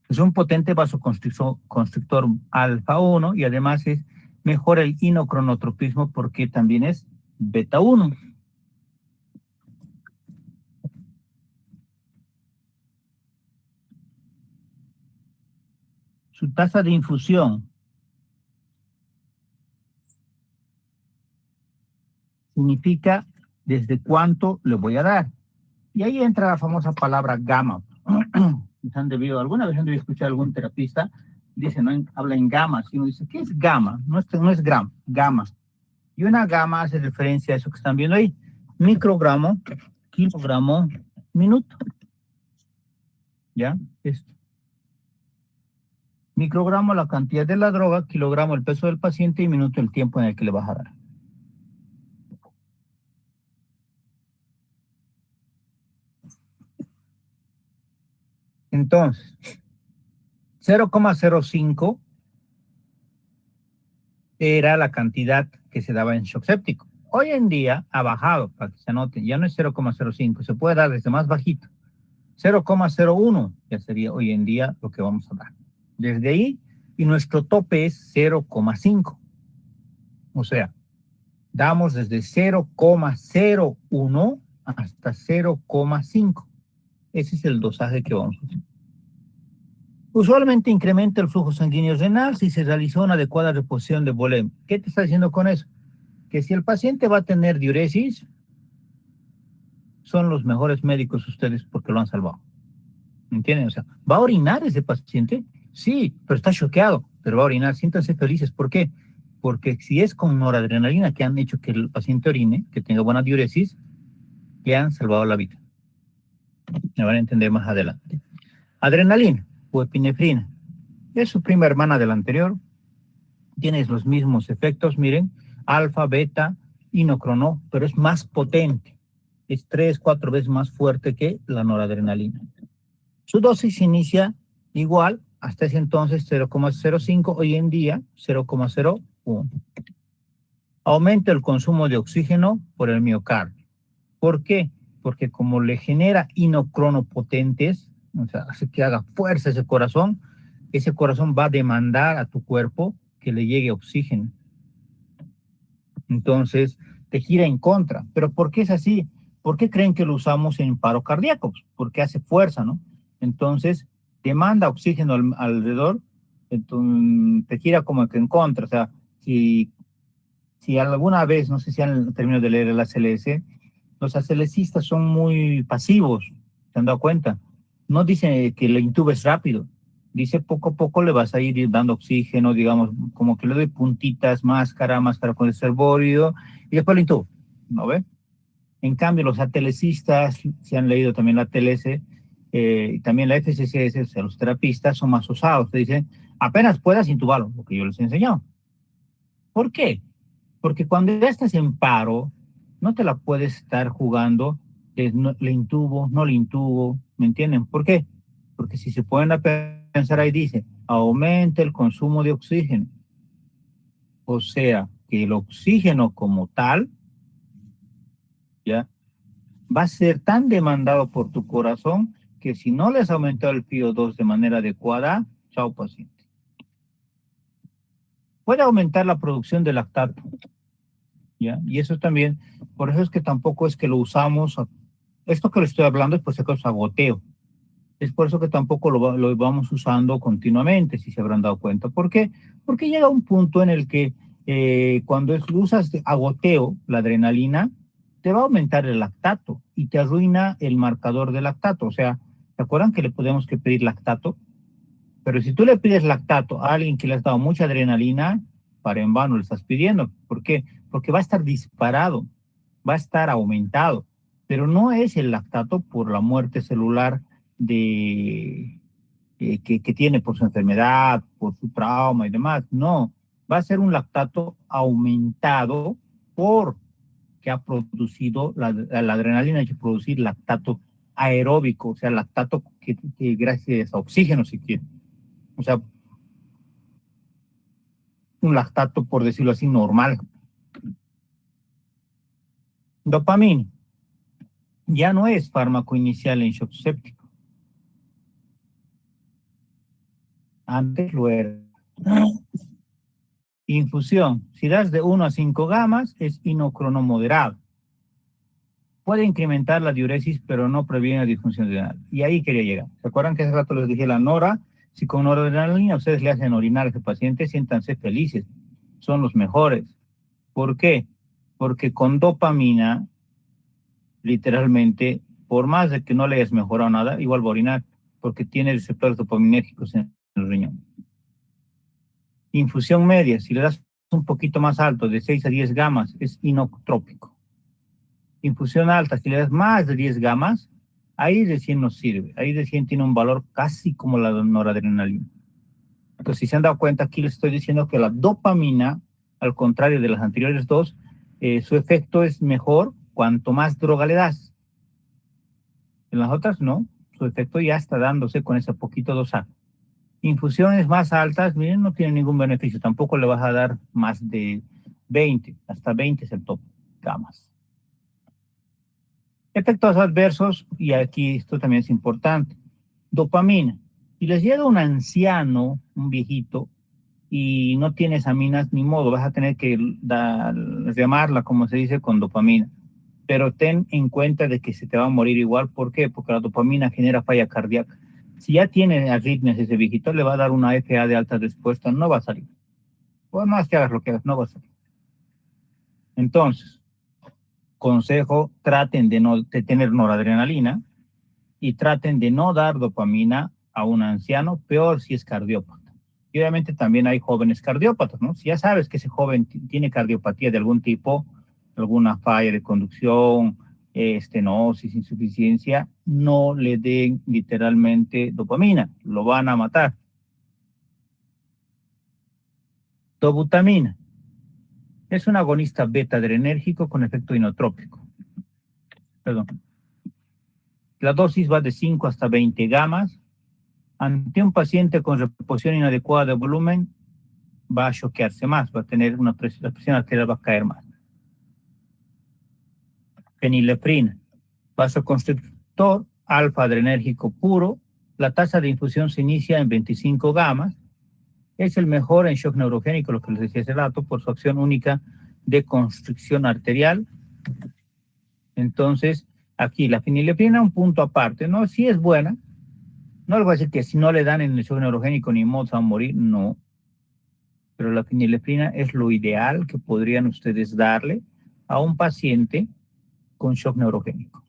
Es un potente vasoconstrictor alfa 1 y además es mejor el inocronotropismo porque también es beta 1. Su tasa de infusión significa desde cuánto le voy a dar. Y ahí entra la famosa palabra gamma. Alguna vez han debido escuchar a algún terapista, dice, no habla en gamas, y uno dice, ¿qué es gamma? No es gram, gamma. Y una gamma hace referencia a eso que están viendo ahí, microgramo, kilogramo, minuto. ¿Ya? Esto. Microgramo la cantidad de la droga, kilogramo el peso del paciente y minuto el tiempo en el que le vas a dar. Entonces, 0,05 era la cantidad que se daba en shock séptico. Hoy en día ha bajado, para que se anoten, ya no es 0,05, se puede dar desde más bajito. 0,01 ya sería hoy en día lo que vamos a dar. Desde ahí, y nuestro tope es 0,5. O sea, damos desde 0,01 hasta 0,5. Ese es el dosaje que vamos a usar. Usualmente incrementa el flujo sanguíneo renal si se realizó una adecuada reposición de volemia. ¿Qué te está diciendo con eso? Que si el paciente va a tener diuresis, son los mejores médicos ustedes porque lo han salvado. ¿Entienden? O sea, ¿va a orinar ese paciente? Sí, pero está choqueado, pero va a orinar. Siéntanse felices. ¿Por qué? Porque si es con noradrenalina que han hecho que el paciente orine, que tenga buena diuresis, le han salvado la vida. Me van a entender más adelante. Adrenalina o epinefrina. Es su prima hermana de la anterior. Tienes los mismos efectos, miren, alfa, beta, inocrono, pero es más potente. Es 3, 4 veces más fuerte que la noradrenalina. Su dosis inicia igual, hasta ese entonces 0,05, hoy en día 0,01. Aumenta el consumo de oxígeno por el miocardio. ¿Por qué? Porque como le genera inocronopotentes, o sea, hace que haga fuerza ese corazón va a demandar a tu cuerpo que le llegue oxígeno. Entonces, te gira en contra. ¿Pero por qué es así? ¿Por qué creen que lo usamos en paro cardíaco? Porque hace fuerza, ¿no? Entonces, demanda oxígeno alrededor, entonces, te gira como que en contra. O sea, si alguna vez, no sé si han terminado de leer el ACLS, los acelecistas son muy pasivos, ¿se han dado cuenta? No dice que le intubes rápido, dice poco a poco le vas a ir dando oxígeno, digamos, como que le doy puntitas, máscara puede ser bórido, y después lo intubo, ¿no ve? En cambio, los atelecistas, si han leído también la TLS, y también la FCCS, o sea, los terapistas son más osados, te dicen, apenas puedas intubarlo, lo que yo les he enseñado. ¿Por qué? Porque cuando ya estás en paro, no te la puedes estar jugando, no, le intubo, no le intubo, ¿me entienden? ¿Por qué? Porque si se pueden a pensar ahí dice, aumenta el consumo de oxígeno. O sea, que el oxígeno como tal, ya, va a ser tan demandado por tu corazón que si no les ha aumentado el PO2 de manera adecuada, chao paciente. Puede aumentar la producción de lactato, ¿ya? Y eso también, por eso es que tampoco es que lo usamos, esto que le estoy hablando es por si acaso a goteo. Es por eso que tampoco lo vamos usando continuamente, si se habrán dado cuenta. ¿Por qué? Porque llega un punto en el que cuando usas a goteo la adrenalina, te va a aumentar el lactato y te arruina el marcador de lactato. O sea, ¿se acuerdan que le podemos que pedir lactato? Pero si tú le pides lactato a alguien que le has dado mucha adrenalina, para en vano le estás pidiendo. ¿Por qué? Porque va a estar disparado, va a estar aumentado, pero no es el lactato por la muerte celular de, que tiene por su enfermedad, por su trauma y demás. No, va a ser un lactato aumentado por que ha producido, la adrenalina ha hecho producir lactato aeróbico, o sea, lactato que gracias a oxígeno si quiere. O sea, un lactato, por decirlo así, normal. Dopamina ya no es fármaco inicial en shock séptico. Antes lo era. Infusión. Si das de 1 a 5 gamas, es inocronomoderado. Puede incrementar la diuresis, pero no previene la disfunción renal. Y ahí quería llegar. ¿Se acuerdan que hace rato les dije la nora? Si con noradrenalina ustedes le hacen orinar a ese paciente, siéntanse felices. Son los mejores. ¿Por qué? Porque con dopamina, literalmente, por más de que no le hayas mejorado nada, igual va a orinar, porque tiene receptores dopaminérgicos en el riñón. Infusión media, si le das un poquito más alto, de 6 a 10 gamas, es inotrópico. Infusión alta, si le das más de 10 gamas, ahí recién nos sirve, ahí recién tiene un valor casi como la noradrenalina. Entonces, si se han dado cuenta, aquí les estoy diciendo que la dopamina, al contrario de las anteriores dos, su efecto es mejor cuanto más droga le das. En las otras no, su efecto ya está dándose con ese poquito dosaje. Infusiones más altas, miren, no tienen ningún beneficio, tampoco le vas a dar más de 20, hasta 20 es el top, gamas. Efectos adversos, y aquí esto también es importante. Dopamina. Si les llega un anciano, un viejito, y no tienes aminas, ni modo, vas a tener que llamarla, como se dice, con dopamina. Pero ten en cuenta de que se te va a morir igual. ¿Por qué? Porque la dopamina genera falla cardíaca. Si ya tiene arritmias ese viejito, le va a dar una FA de alta respuesta, no va a salir. Por más que hagas lo que hagas, no va a salir. Entonces, consejo, traten de tener noradrenalina y traten de no dar dopamina a un anciano, peor si es cardiópata. Y obviamente también hay jóvenes cardiópatas, ¿no? Si ya sabes que ese joven tiene cardiopatía de algún tipo, alguna falla de conducción, estenosis, insuficiencia, no le den literalmente dopamina, lo van a matar. Dobutamina es un agonista beta adrenérgico con efecto inotrópico. Perdón. La dosis va de 5 hasta 20 gamas. Ante un paciente con reposición inadecuada de volumen, va a choquearse más, va a tener la presión arterial va a caer más. Fenileprina, vasoconstrictor alfa adrenérgico puro, la tasa de infusión se inicia en 25 gamas, es el mejor en shock neurogénico, lo que les decía hace rato, por su acción única de constricción arterial. Entonces, aquí la fenileprina, un punto aparte, ¿no? Sí es buena, no les voy a decir que si no le dan en el shock neurogénico ni modo se va a morir, no. Pero la fenileprina es lo ideal que podrían ustedes darle a un paciente con shock neurogénico.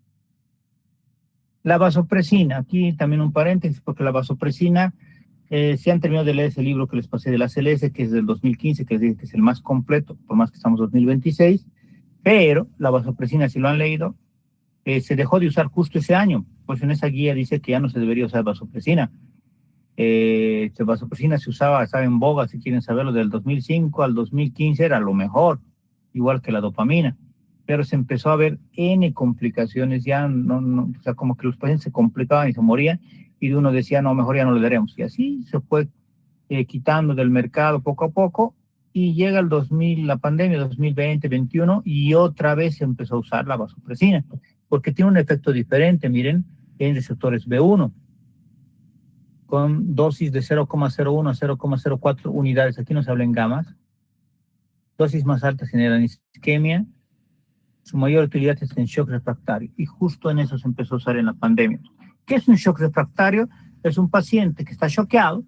La vasopresina, aquí también un paréntesis, porque la vasopresina, si han terminado de leer ese libro que les pasé de la CLS, que es del 2015, que les dije que es el más completo, por más que estamos en 2026, pero la vasopresina, si lo han leído, se dejó de usar justo ese año, pues en esa guía dice que ya no se debería usar vasopresina. Vasopresina se usaba, estaba en boga, si quieren saberlo, del 2005 al 2015 era lo mejor, igual que la dopamina, pero se empezó a ver N complicaciones, ya o sea, como que los pacientes se complicaban y se morían, y uno decía, no, mejor ya no le daremos, y así se fue quitando del mercado poco a poco, y llega el 2000, la pandemia 2020-21, y otra vez se empezó a usar la vasopresina, porque tiene un efecto diferente, miren, en receptores B1, con dosis de 0,01 a 0,04 unidades, aquí no se habla en gamas, dosis más altas generan isquemia, su mayor utilidad es en shock refractario, y justo en eso se empezó a usar en la pandemia. ¿Qué es un shock refractario? Es un paciente que está choqueado,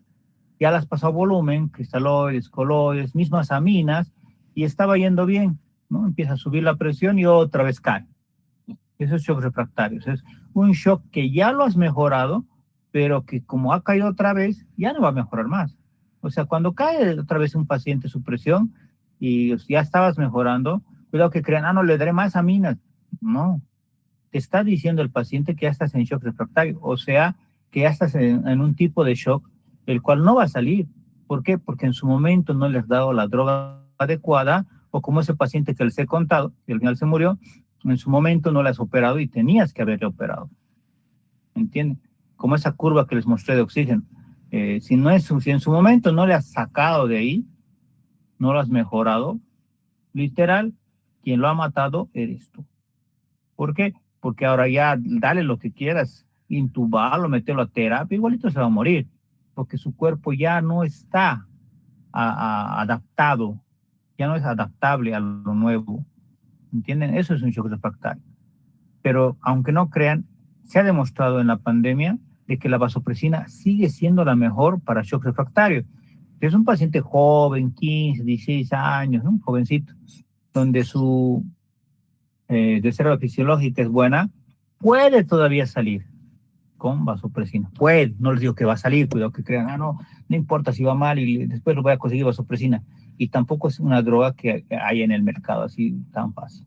ya le has pasado volumen, cristaloides, coloides, mismas aminas, y estaba yendo bien, ¿no? Empieza a subir la presión y otra vez cae. Eso es shock refractario, es un shock que ya lo has mejorado, pero que como ha caído otra vez, ya no va a mejorar más. O sea, cuando cae otra vez un paciente su presión y ya estabas mejorando, cuidado que crean, no, le daré más aminas. No, te está diciendo el paciente que ya estás en shock refractario, o sea, que ya estás en un tipo de shock, el cual no va a salir. ¿Por qué? Porque en su momento no le has dado la droga adecuada, o como ese paciente que les he contado, que al final se murió, en su momento no le has operado y tenías que haberle operado. ¿Entienden? Como esa curva que les mostré de oxígeno. Si en su momento no le has sacado de ahí, no lo has mejorado, literal, quien lo ha matado eres tú. ¿Por qué? Porque ahora ya dale lo que quieras, intubarlo, meterlo a terapia, igualito se va a morir, porque su cuerpo ya no está adaptado, ya no es adaptable a lo nuevo. ¿Entienden? Eso es un shock refractario. Pero aunque no crean, se ha demostrado en la pandemia de que la vasopresina sigue siendo la mejor para shock refractario. Es un paciente joven, 15, 16 años, ¿no? Un jovencito, donde su reserva fisiológica es buena, puede todavía salir con vasopresina. Puede, no les digo que va a salir, cuidado que crean, no importa si va mal y después lo voy a conseguir vasopresina. Y tampoco es una droga que hay en el mercado así tan fácil.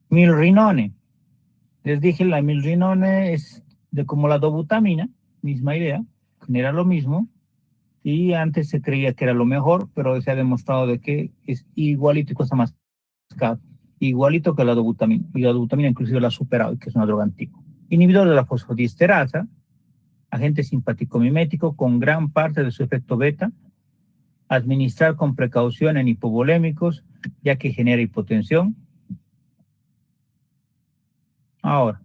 Milrinone. Les dije, la milrinone es de como la dobutamina, misma idea, genera lo mismo, y antes se creía que era lo mejor, pero se ha demostrado de que es igualito y cuesta más caro, igualito que la dobutamina, y la dobutamina inclusive la ha superado, que es una droga antigua. Inhibidor de la fosfodiesterasa, agente simpático mimético con gran parte de su efecto beta, administrar con precaución en hipovolémicos, ya que genera hipotensión. Ahora,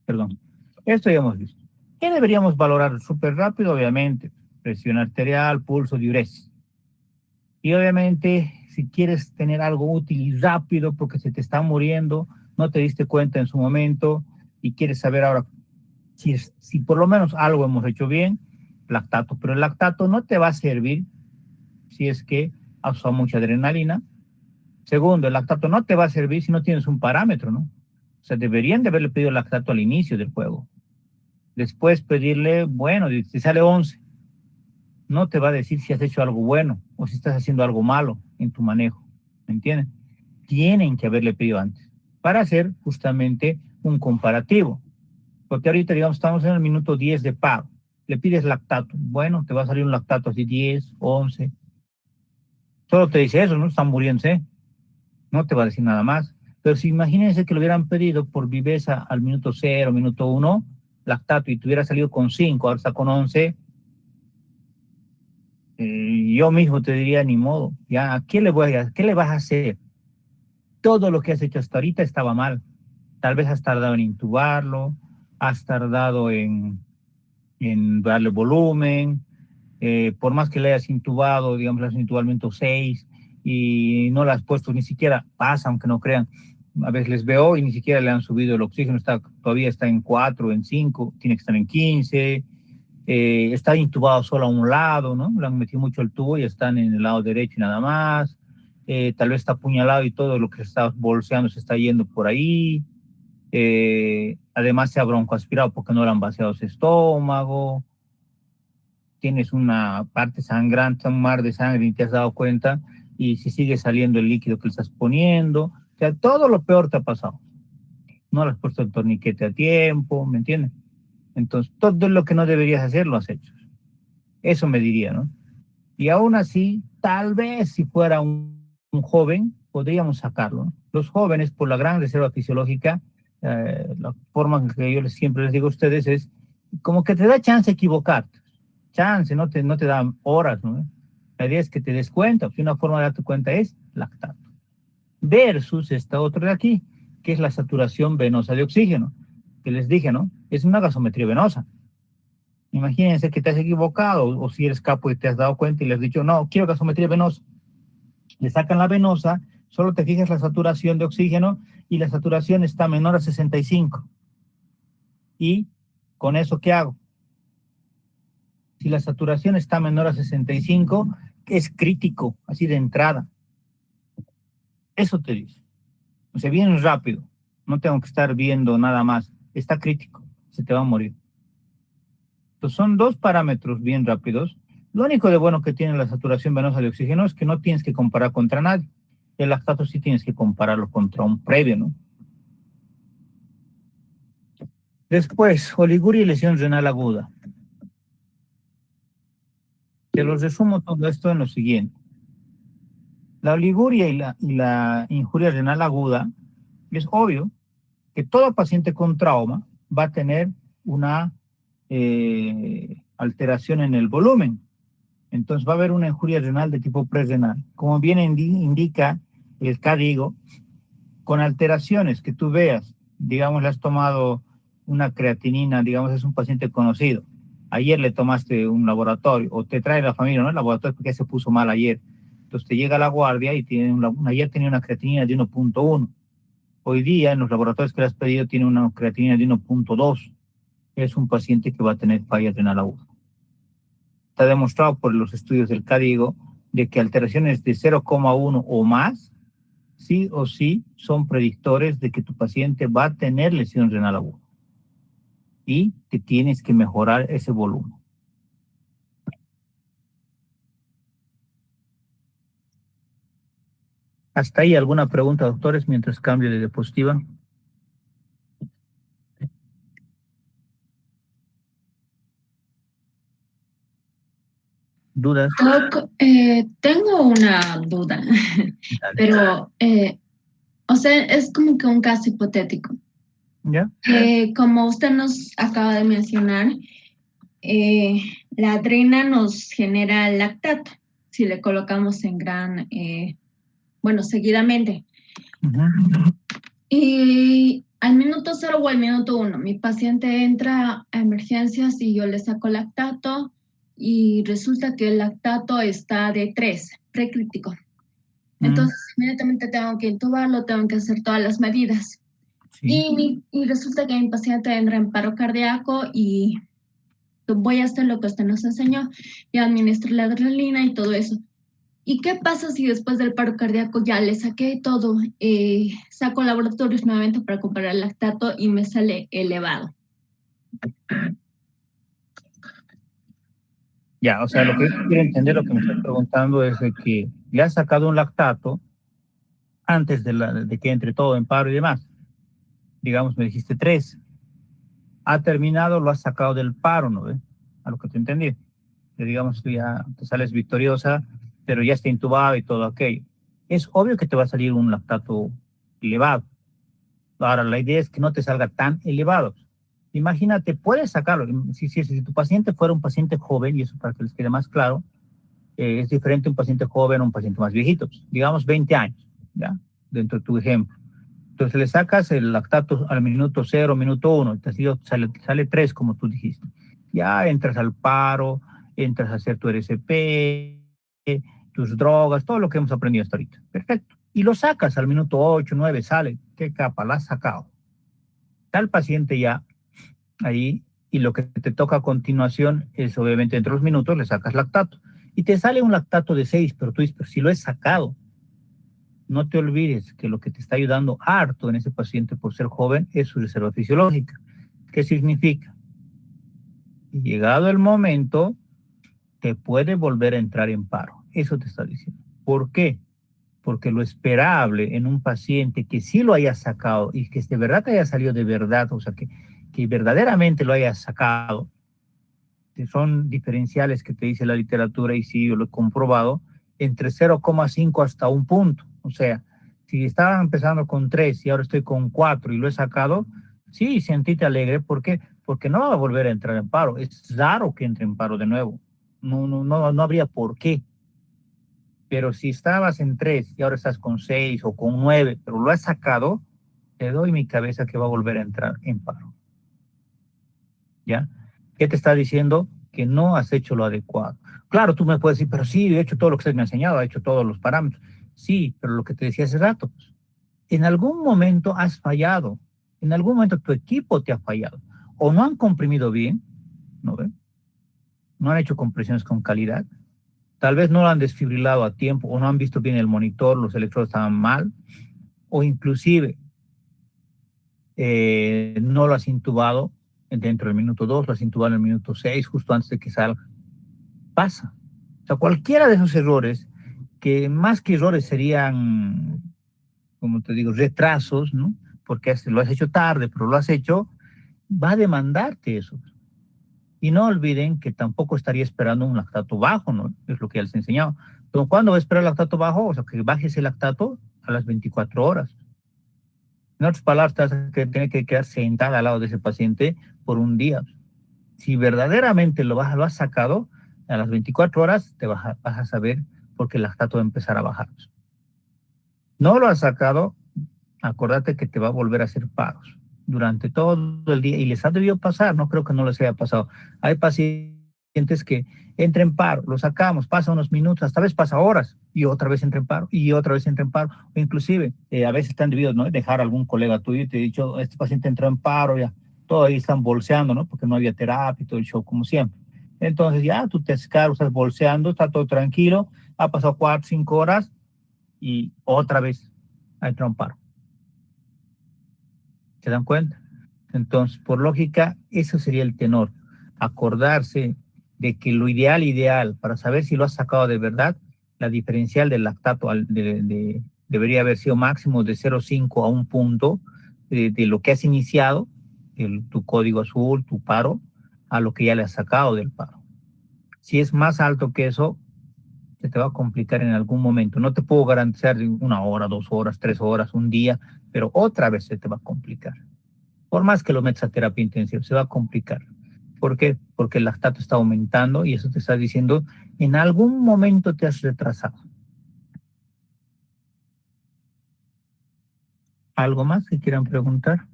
perdón, esto ya hemos visto. ¿Qué deberíamos valorar? Súper rápido, obviamente, presión arterial, pulso, diuresis. Y obviamente, si quieres tener algo útil y rápido porque se te está muriendo, no te diste cuenta en su momento y quieres saber ahora si por lo menos algo hemos hecho bien, lactato. Pero el lactato no te va a servir si es que has usado mucha adrenalina. Segundo, el lactato no te va a servir si no tienes un parámetro, ¿no? O sea, deberían de haberle pedido el lactato al inicio del juego. Después pedirle, bueno, si sale 11, no te va a decir si has hecho algo bueno o si estás haciendo algo malo en tu manejo. ¿Me entienden? Tienen que haberle pedido antes para hacer justamente un comparativo. Porque ahorita, digamos, estamos en el minuto 10 de paro. Le pides lactato. Bueno, te va a salir un lactato así 10, 11. Solo te dice eso, ¿no? Están muriéndose. No te va a decir nada más. Pero si imagínense que lo hubieran pedido por viveza al minuto 0, minuto 1, lactato, y te hubiera salido con 5, ahora está con 11, yo mismo te diría, ni modo, ya, ¿qué le vas a hacer? Todo lo que has hecho hasta ahorita estaba mal. Tal vez has tardado en intubarlo, has tardado en darle volumen, por más que le hayas intubado, digamos, le has intubado al minuto 6 y no le has puesto ni siquiera, pasa, aunque no crean, a veces les veo y ni siquiera le han subido el oxígeno, todavía está en 4, en 5, tiene que estar en 15, está intubado solo a un lado, ¿no? Le han metido mucho el tubo y están en el lado derecho y nada más. Tal vez está apuñalado y todo lo que se está bolseando se está yendo por ahí. Además se ha broncoaspirado porque no le han vaciado su estómago. Tienes una parte sangrante, un mar de sangre y te has dado cuenta, y si sigue saliendo el líquido que le estás poniendo, o sea, todo lo peor te ha pasado. No le has puesto el torniquete a tiempo, ¿me entiendes? Entonces, todo lo que no deberías hacer lo has hecho. Eso me diría, ¿no? Y aún así, tal vez si fuera un joven, podríamos sacarlo, ¿no? Los jóvenes, por la gran reserva fisiológica, la forma que yo siempre les digo a ustedes es como que te da chance de equivocarte. Chance, no te da horas, ¿no? La idea es que te des cuenta. Una forma de darte cuenta es lactato. Versus esta otra de aquí, que es la saturación venosa de oxígeno, que les dije, ¿no? Es una gasometría venosa. Imagínense que te has equivocado, o si eres capo y te has dado cuenta y le has dicho, no, quiero gasometría venosa. Le sacan la venosa, solo te fijas la saturación de oxígeno y la saturación está menor a 65. ¿Y con eso qué hago? Si la saturación está menor a 65, es crítico, así de entrada. Eso te dice. O sea, bien rápido. No tengo que estar viendo nada más. está crítico, se te va a morir. Entonces son dos parámetros bien rápidos. Lo único de bueno que tiene la saturación venosa de oxígeno es que no tienes que comparar contra nadie. El lactato sí tienes que compararlo contra un previo, ¿no? Después, oliguria y lesión renal aguda. Te lo resumo todo esto en lo siguiente. La oliguria y la injuria renal aguda, es obvio que todo paciente con trauma va a tener una alteración en el volumen. Entonces va a haber una injuria renal de tipo prerrenal. Como bien indica el CADIGO, con alteraciones que tú veas, digamos, le has tomado una creatinina, digamos, es un paciente conocido. Ayer le tomaste un laboratorio, o te trae la familia, ¿no? El laboratorio porque se puso mal ayer. Entonces te llega a la guardia y tiene ayer tenía una creatinina de 1.1. Hoy día en los laboratorios que le has pedido tiene una creatinina de 1.2. Es un paciente que va a tener falla renal aguda. Está demostrado por los estudios del CADIGO de que alteraciones de 0,1 o más, sí o sí, son predictores de que tu paciente va a tener lesión renal aguda y que tienes que mejorar ese volumen. ¿Hasta ahí alguna pregunta, doctores, mientras cambio de diapositiva? ¿Dudas? Doc, tengo una duda, Dale. pero, o sea, es como que un caso hipotético. ¿Ya? Como usted nos acaba de mencionar, la adrena nos genera lactato si le colocamos en bueno, seguidamente. Uh-huh. Y al minuto 0 o al minuto 1, mi paciente entra a emergencias y yo le saco lactato y resulta que el lactato está de 3, precrítico. Entonces, inmediatamente tengo que intubarlo, tengo que hacer todas las medidas. Sí. Y resulta que mi paciente entra en paro cardíaco y voy a hacer lo que usted nos enseñó y administro la adrenalina y todo eso. ¿Y qué pasa si después del paro cardíaco ya le saqué todo, saco laboratorios nuevamente para comparar el lactato y me sale elevado? Ya, o sea, lo que yo quiero entender, lo que me estás preguntando es de que le has sacado un lactato antes de que entre todo en paro y demás. Digamos, me dijiste 3. Ha terminado, lo has sacado del paro, ¿no ves? A lo que te entendí. Que digamos, tú ya te sales victoriosa, pero ya está intubado y todo aquello. Es obvio que te va a salir un lactato elevado. Ahora, la idea es que no te salga tan elevado. Imagínate, puedes sacarlo. Si tu paciente fuera un paciente joven, y eso para que les quede más claro, es diferente un paciente joven a un paciente más viejito, digamos 20 años, ¿ya? Dentro de tu ejemplo. Entonces le sacas el lactato al minuto 0, minuto 1, sale 3, como tú dijiste. Ya entras al paro, entras a hacer tu RCP, tus drogas, todo lo que hemos aprendido hasta ahorita. Perfecto. Y lo sacas al minuto 8, 9, sale. ¿Qué capa? La has sacado. Está el paciente ya ahí y lo que te toca a continuación es obviamente entre los minutos le sacas lactato. Y te sale un lactato de 6, pero tú dices, pero si lo he sacado. No te olvides que lo que te está ayudando harto en ese paciente por ser joven es su reserva fisiológica. ¿Qué significa? Llegado el momento, te puede volver a entrar en paro. Eso te está diciendo. ¿Por qué? Porque lo esperable en un paciente que sí lo haya sacado y que de verdad te haya salido de verdad, o sea, que verdaderamente lo haya sacado, que son diferenciales que te dice la literatura y sí, yo lo he comprobado, entre 0,5 hasta 1 punto. O sea, si estaba empezando con 3 y ahora estoy con 4 y lo he sacado, sí, sentite alegre. ¿Por qué? Porque no va a volver a entrar en paro. Es raro que entre en paro de nuevo. No habría por qué. Pero si estabas en 3 y ahora estás con 6 o con 9, pero lo has sacado, te doy mi cabeza que va a volver a entrar en paro. ¿Ya? ¿Qué te está diciendo? Que no has hecho lo adecuado. Claro, tú me puedes decir, pero sí, he hecho todo lo que usted me ha enseñado, he hecho todos los parámetros. Sí, pero lo que te decía hace rato, en algún momento has fallado, en algún momento tu equipo te ha fallado, o no han comprimido bien, ¿no ven? No han hecho compresiones con calidad, tal vez no lo han desfibrilado a tiempo, o no han visto bien el monitor, los electrodos estaban mal, o inclusive no lo has intubado dentro del minuto 2, lo has intubado en el minuto 6, justo antes de que salga. Pasa. O sea, cualquiera de esos errores, que más que errores serían, como te digo, retrasos, ¿no? Porque lo has hecho tarde, pero lo has hecho, va a demandarte eso. Y no olviden que tampoco estaría esperando un lactato bajo, ¿no? Es lo que ya les he enseñado. Pero ¿cuándo va a esperar el lactato bajo? O sea, que bajes el lactato a las 24 horas. En otras palabras, que tiene que quedar sentada al lado de ese paciente por un día. Si verdaderamente lo has sacado, a las 24 horas vas a saber por qué el lactato va a empezar a bajar. No lo has sacado, acordate que te va a volver a hacer paros durante todo el día, y les ha debido pasar, no creo que no les haya pasado. Hay pacientes que entran en paro, lo sacamos, pasa unos minutos, hasta vez pasa horas, y otra vez entra en paro, y otra vez entra en paro, o inclusive, a veces te han debido, ¿no?, dejar algún colega tuyo y te ha dicho, este paciente entró en paro, ya, todo ahí están bolseando, ¿no?, porque no había terapia y todo el show, como siempre. Entonces ya tú te escaras, estás bolseando, está todo tranquilo, ha pasado 4, 5 horas, y otra vez ha entrado en paro. ¿Se dan cuenta? Entonces, por lógica, eso sería el tenor. Acordarse de que lo ideal, para saber si lo has sacado de verdad, la diferencial del lactato debería haber sido máximo de 0,5 a 1 punto de lo que has iniciado, tu código azul, tu paro, a lo que ya le has sacado del paro. Si es más alto que eso, se te va a complicar en algún momento. No te puedo garantizar 1 hora, 2 horas, 3 horas, un día, pero otra vez se te va a complicar. Por más que lo metas a terapia intensiva, se va a complicar. ¿Por qué? Porque el lactato está aumentando y eso te está diciendo, en algún momento te has retrasado. ¿Algo más que quieran preguntar?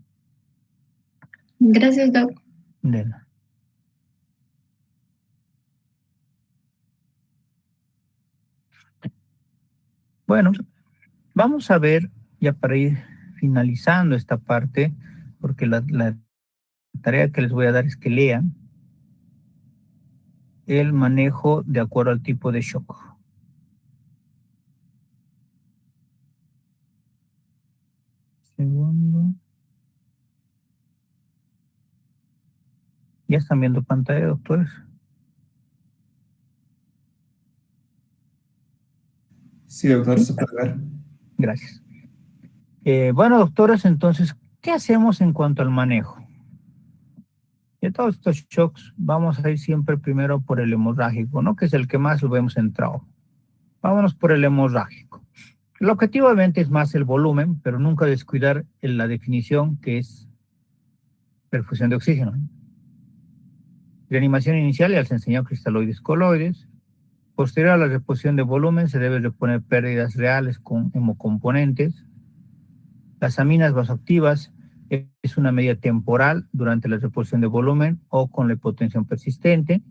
Gracias, Doc. De nada. Bueno, vamos a ver, ya para ir finalizando esta parte, porque la tarea que les voy a dar es que lean el manejo de acuerdo al tipo de shock. Segundo. ¿Ya están viendo pantalla, doctores? Sí, doctor, se puede ver. Gracias. Bueno, doctores, entonces, ¿qué hacemos en cuanto al manejo? De todos estos shocks, vamos a ir siempre primero por el hemorrágico, ¿no?, que es el que más lo vemos en trauma. Vámonos por el hemorrágico. El objetivo obviamente es más el volumen, pero nunca descuidar la definición, que es perfusión de oxígeno. Reanimación inicial, ya les he enseñado cristaloides, coloides. Posterior a la reposición de volumen, se debe reponer pérdidas reales con hemocomponentes. Las aminas vasoactivas es una medida temporal durante la reposición de volumen o con la hipotensión persistente.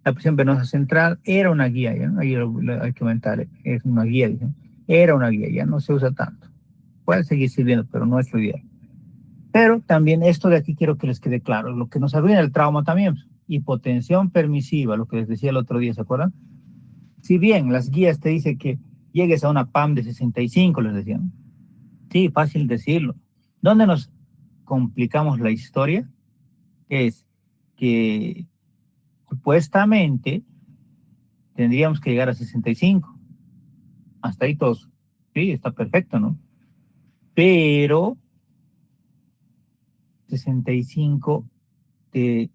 La presión venosa central era una guía, ¿ya? Ahí hay que comentar, es una guía, ¿ya? Era una guía, ya no se usa tanto. Puede seguir sirviendo, pero no es lo ideal. Pero también esto de aquí quiero que les quede claro, lo que nos arruina el trauma también, hipotensión permisiva, lo que les decía el otro día, ¿se acuerdan? Si bien las guías te dicen que llegues a una PAM de 65, les decían. Sí, fácil decirlo. ¿Dónde nos complicamos la historia? Es que supuestamente tendríamos que llegar a 65. Hasta ahí todos. Sí, está perfecto, ¿no? Pero 65 te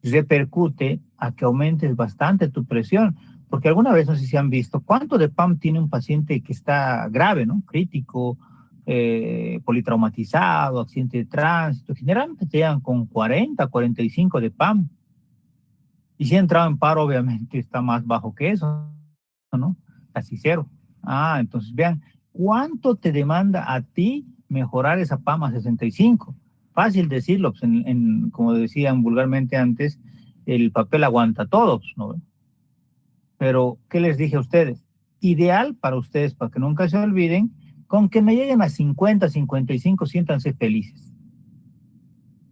repercute a que aumentes bastante tu presión, porque alguna vez, no sé si han visto, ¿cuánto de PAM tiene un paciente que está grave, ¿no?, crítico, politraumatizado, accidente de tránsito? Generalmente te llegan con 40, 45 de PAM. Y si ha entrado en paro, obviamente está más bajo que eso, ¿no? Casi 0. Entonces vean, ¿cuánto te demanda a ti mejorar esa PAM a 65? Fácil decirlo, pues como decían vulgarmente antes, el papel aguanta todo, ¿no? Pero, ¿qué les dije a ustedes? Ideal para ustedes, para que nunca se olviden, con que me lleguen a 50, 55, siéntanse felices.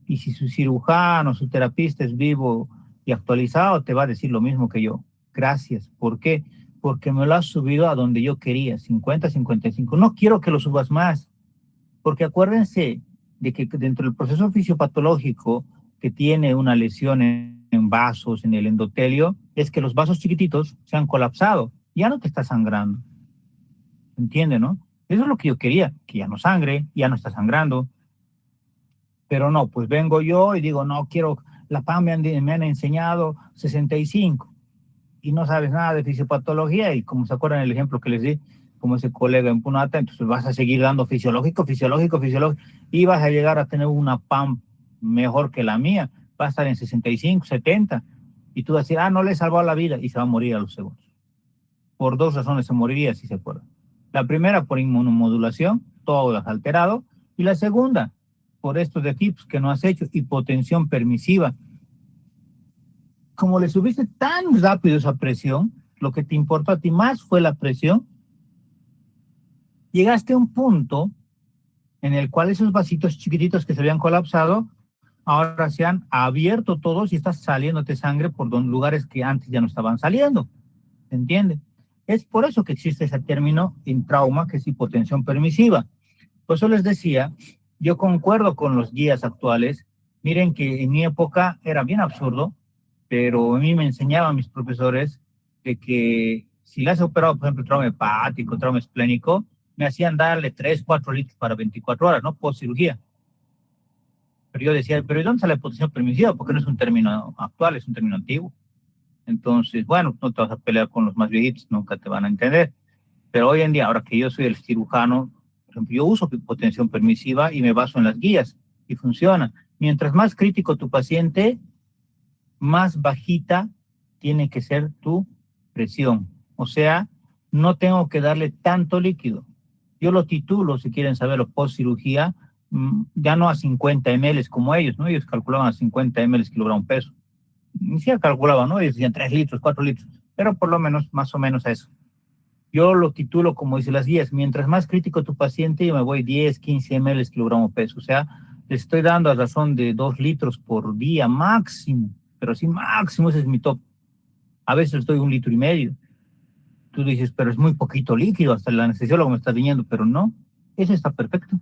Y si su cirujano, su terapista es vivo y actualizado, te va a decir lo mismo que yo. Gracias. ¿Por qué? Porque me lo has subido a donde yo quería, 50, 55. No quiero que lo subas más, porque acuérdense de que dentro del proceso fisiopatológico que tiene una lesión en vasos, en el endotelio, es que los vasos chiquititos se han colapsado, ya no te está sangrando. ¿Entiende, no? Eso es lo que yo quería, que ya no sangre, ya no está sangrando. Pero no, pues vengo yo y digo, no quiero, la PAM me han enseñado 65 y no sabes nada de fisiopatología y como se acuerdan el ejemplo que les di, como ese colega en Punata, entonces vas a seguir dando fisiológico y vas a llegar a tener una PAM mejor que la mía, va a estar en 65, 70 y tú vas a decir, no le he salvado la vida y se va a morir a los segundos. Por dos razones se moriría, si se acuerdan. La primera, por inmunomodulación, todo has alterado, y la segunda, por estos de tips que no has hecho, hipotensión permisiva. Como le subiste tan rápido esa presión, lo que te importó a ti más fue la presión, llegaste a un punto en el cual esos vasitos chiquititos que se habían colapsado, ahora se han abierto todos y estás saliéndote sangre por lugares que antes ya no estaban saliendo. ¿Se entiende? Es por eso que existe ese término en trauma, que es hipotensión permisiva. Por eso les decía, yo concuerdo con los guías actuales. Miren que en mi época era bien absurdo, pero a mí me enseñaban mis profesores de que si le has operado, por ejemplo, trauma hepático, trauma esplénico, me hacían darle 3, 4 litros para 24 horas, ¿no? Post cirugía. Pero yo decía, ¿pero ¿y dónde está la hipotensión permisiva? Porque no es un término actual, es un término antiguo. Entonces, bueno, no te vas a pelear con los más viejitos, nunca te van a entender. Pero hoy en día, ahora que yo soy el cirujano, por ejemplo, yo uso hipotensión permisiva y me baso en las guías y funciona. Mientras más crítico tu paciente, más bajita tiene que ser tu presión. O sea, no tengo que darle tanto líquido. Yo lo titulo, si quieren saberlo, post cirugía, ya no a 50 ml como ellos, ¿no? Ellos calculaban a 50 ml kilogramo peso. Ni siquiera calculaban, ¿no? Ellos decían 3 litros, 4 litros, pero por lo menos, más o menos a eso. Yo lo titulo, como dicen las guías, mientras más crítico tu paciente, yo me voy 10, 15 ml kilogramo peso. O sea, le estoy dando a razón de 2 litros por día máximo, pero sí máximo, ese es mi top. A veces les doy 1,5 litros. Tú dices, pero es muy poquito líquido, hasta el anestesiólogo me está diciendo, pero no, eso está perfecto.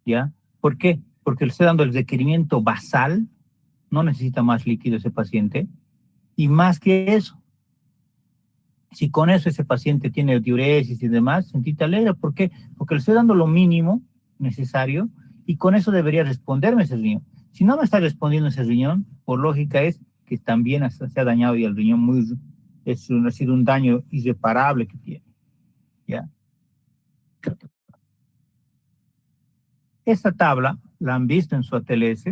¿Ya? ¿Por qué? Porque le estoy dando el requerimiento basal, no necesita más líquido ese paciente, y más que eso, si con eso ese paciente tiene diuresis y demás, sentite alegre. ¿Por qué? Porque le estoy dando lo mínimo necesario y con eso debería responderme ese riñón. Si no me está respondiendo ese riñón, por lógica es que también se ha dañado y el riñón ha sido un daño irreparable que tiene. ¿Ya? Esta tabla la han visto en su ATLS.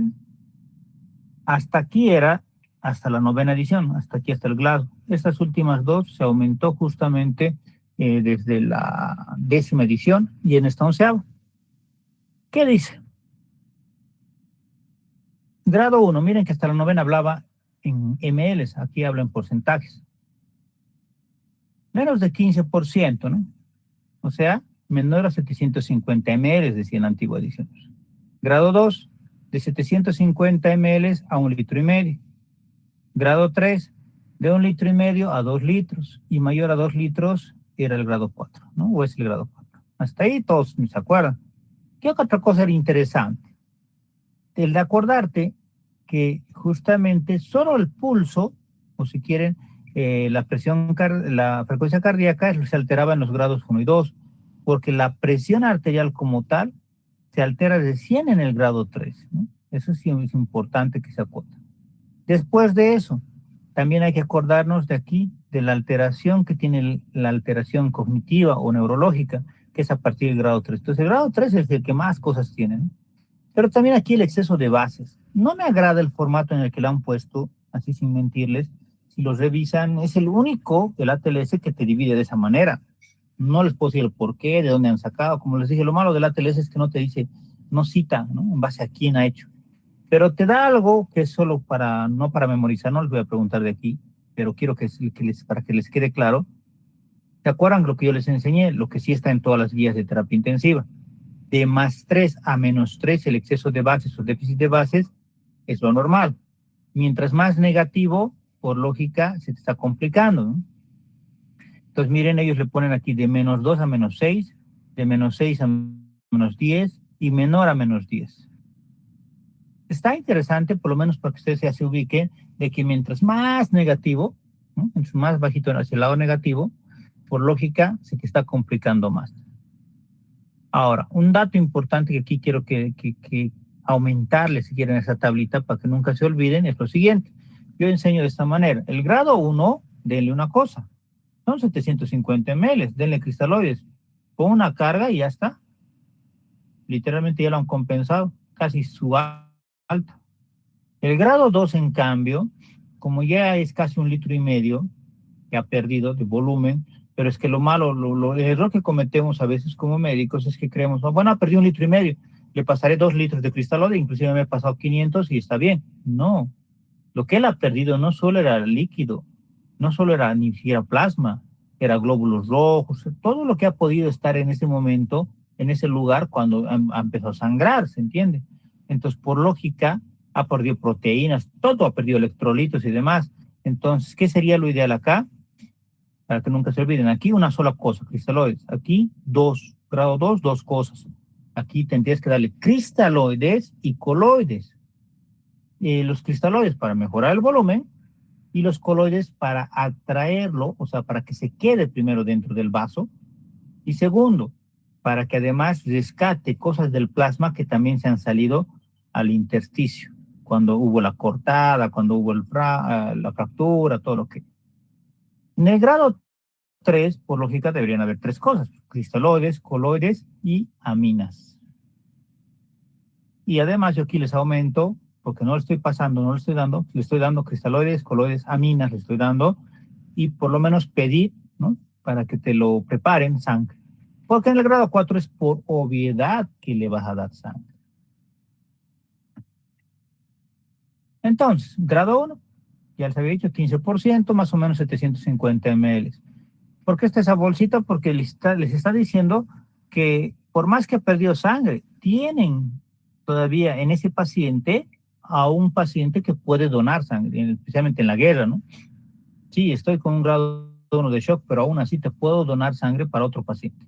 Hasta aquí era hasta la 9ª edición, hasta aquí hasta el GLAD. Estas últimas dos se aumentó justamente desde la 10ª edición y en esta 11ª. ¿Qué dice? Grado 1, miren que hasta la 9ª hablaba en ml, aquí habla en porcentajes. Menos de 15%, ¿no? O sea, menor a 750 ml, decía en la antigua edición. Grado 2, de 750 ml a 1,5 litros. Grado 3, de 1,5 litros a 2 litros, y mayor a 2 litros era el grado 4, ¿no? O es el grado 4. Hasta ahí todos se acuerdan. ¿Qué otra cosa era interesante? El de acordarte que justamente solo el pulso, o si quieren, la frecuencia cardíaca se alteraba en los grados 1 y 2, porque la presión arterial como tal se altera de 100 en el grado 3, ¿no? Eso sí es importante que se acuerde. Después de eso, también hay que acordarnos de aquí, de la alteración que tiene la alteración cognitiva o neurológica, que es a partir del grado 3. Entonces, el grado 3 es el que más cosas tiene, ¿no? Pero también aquí el exceso de bases. No me agrada el formato en el que lo han puesto, así sin mentirles. Si los revisan, es el único, el ATLS, que te divide de esa manera. No les puedo decir el por qué, de dónde han sacado. Como les dije, lo malo del ATLS es que no te dice, no cita, ¿no? En base a quién ha hecho. Pero te da algo que es solo no para memorizar, no les voy a preguntar de aquí, pero quiero para que les quede claro. ¿Se acuerdan lo que yo les enseñé? Lo que sí está en todas las guías de terapia intensiva. De +3 a -3, el exceso de bases o déficit de bases es lo normal. Mientras más negativo, por lógica, se te está complicando, ¿no? Entonces, miren, ellos le ponen aquí de -2 a -6, de -6 a -10, y menor a -10. Está interesante, por lo menos para que ustedes ya se ubiquen, de que mientras más negativo, ¿no? Mientras más bajito hacia el lado negativo, por lógica se te está complicando más. Ahora, un dato importante que aquí quiero que aumentarle, si quieren, esa tablita para que nunca se olviden, es lo siguiente. Yo enseño de esta manera. El grado 1, denle una cosa. Son 750 ml, denle cristaloides. Con una carga y ya está. Literalmente ya lo han compensado. Casi su alta. El grado 2, en cambio, como ya es casi 1,5 litros, que ha perdido de volumen, pero es que lo malo, el error que cometemos a veces como médicos es que creemos, oh, bueno, ha perdido 1,5 litros, le pasaré 2 litros de cristaloide, inclusive me he pasado 500 y está bien. No, lo que él ha perdido no solo era líquido, no solo era ni siquiera plasma, era glóbulos rojos, todo lo que ha podido estar en ese momento, en ese lugar cuando ha empezado a sangrar, ¿se entiende? Entonces, por lógica, ha perdido proteínas, todo ha perdido electrolitos y demás. Entonces, ¿qué sería lo ideal acá? Para que nunca se olviden, aquí una sola cosa, cristaloides. Aquí grado 2, dos cosas. Aquí tendrías que darle cristaloides y coloides. Los cristaloides para mejorar el volumen y los coloides para atraerlo, o sea, para que se quede primero dentro del vaso. Y segundo, para que además rescate cosas del plasma que también se han salido al intersticio, cuando hubo la cortada, cuando hubo la fractura, todo lo que... En el grado 3, por lógica, deberían haber 3 cosas: cristaloides, coloides y aminas. Y además yo aquí les aumento, porque no le estoy pasando, no le estoy dando, le estoy dando cristaloides, coloides, aminas, le estoy dando, y por lo menos pedir, ¿no?, para que te lo preparen, sangre. Porque en el grado 4 es por obviedad que le vas a dar sangre. Entonces, grado 1, ya les había dicho, 15%, más o menos 750 ml. ¿Por qué está esa bolsita? Porque les está diciendo que por más que ha perdido sangre, tienen todavía en ese paciente a un paciente que puede donar sangre, especialmente en la guerra, ¿no? Sí, estoy con un grado 1 de shock, pero aún así te puedo donar sangre para otro paciente.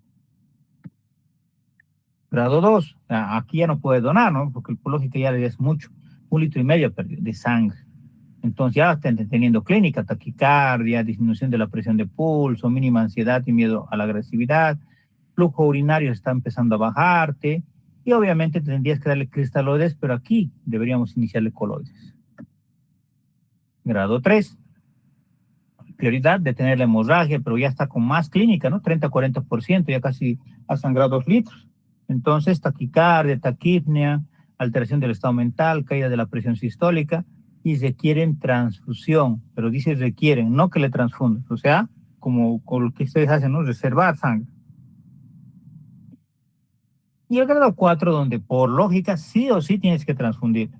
Grado 2, aquí ya no puede donar, ¿no? Porque por lógica ya es mucho, 1,5 litros de sangre. Entonces ya están teniendo clínica, taquicardia, disminución de la presión de pulso, mínima ansiedad y miedo a la agresividad, flujo urinario está empezando a bajarte, y obviamente tendrías que darle cristaloides, pero aquí deberíamos iniciarle coloides. Grado 3, prioridad de tener la hemorragia, pero ya está con más clínica, ¿no? 30-40%, ya casi ha sangrado 2 litros. Entonces, taquicardia, taquipnea, alteración del estado mental, caída de la presión sistólica, y requieren transfusión, pero dice requieren, no que le transfundan, o sea, como con lo que ustedes hacen, ¿no?, reservar sangre. Y el grado 4, donde por lógica sí o sí tienes que transfundir.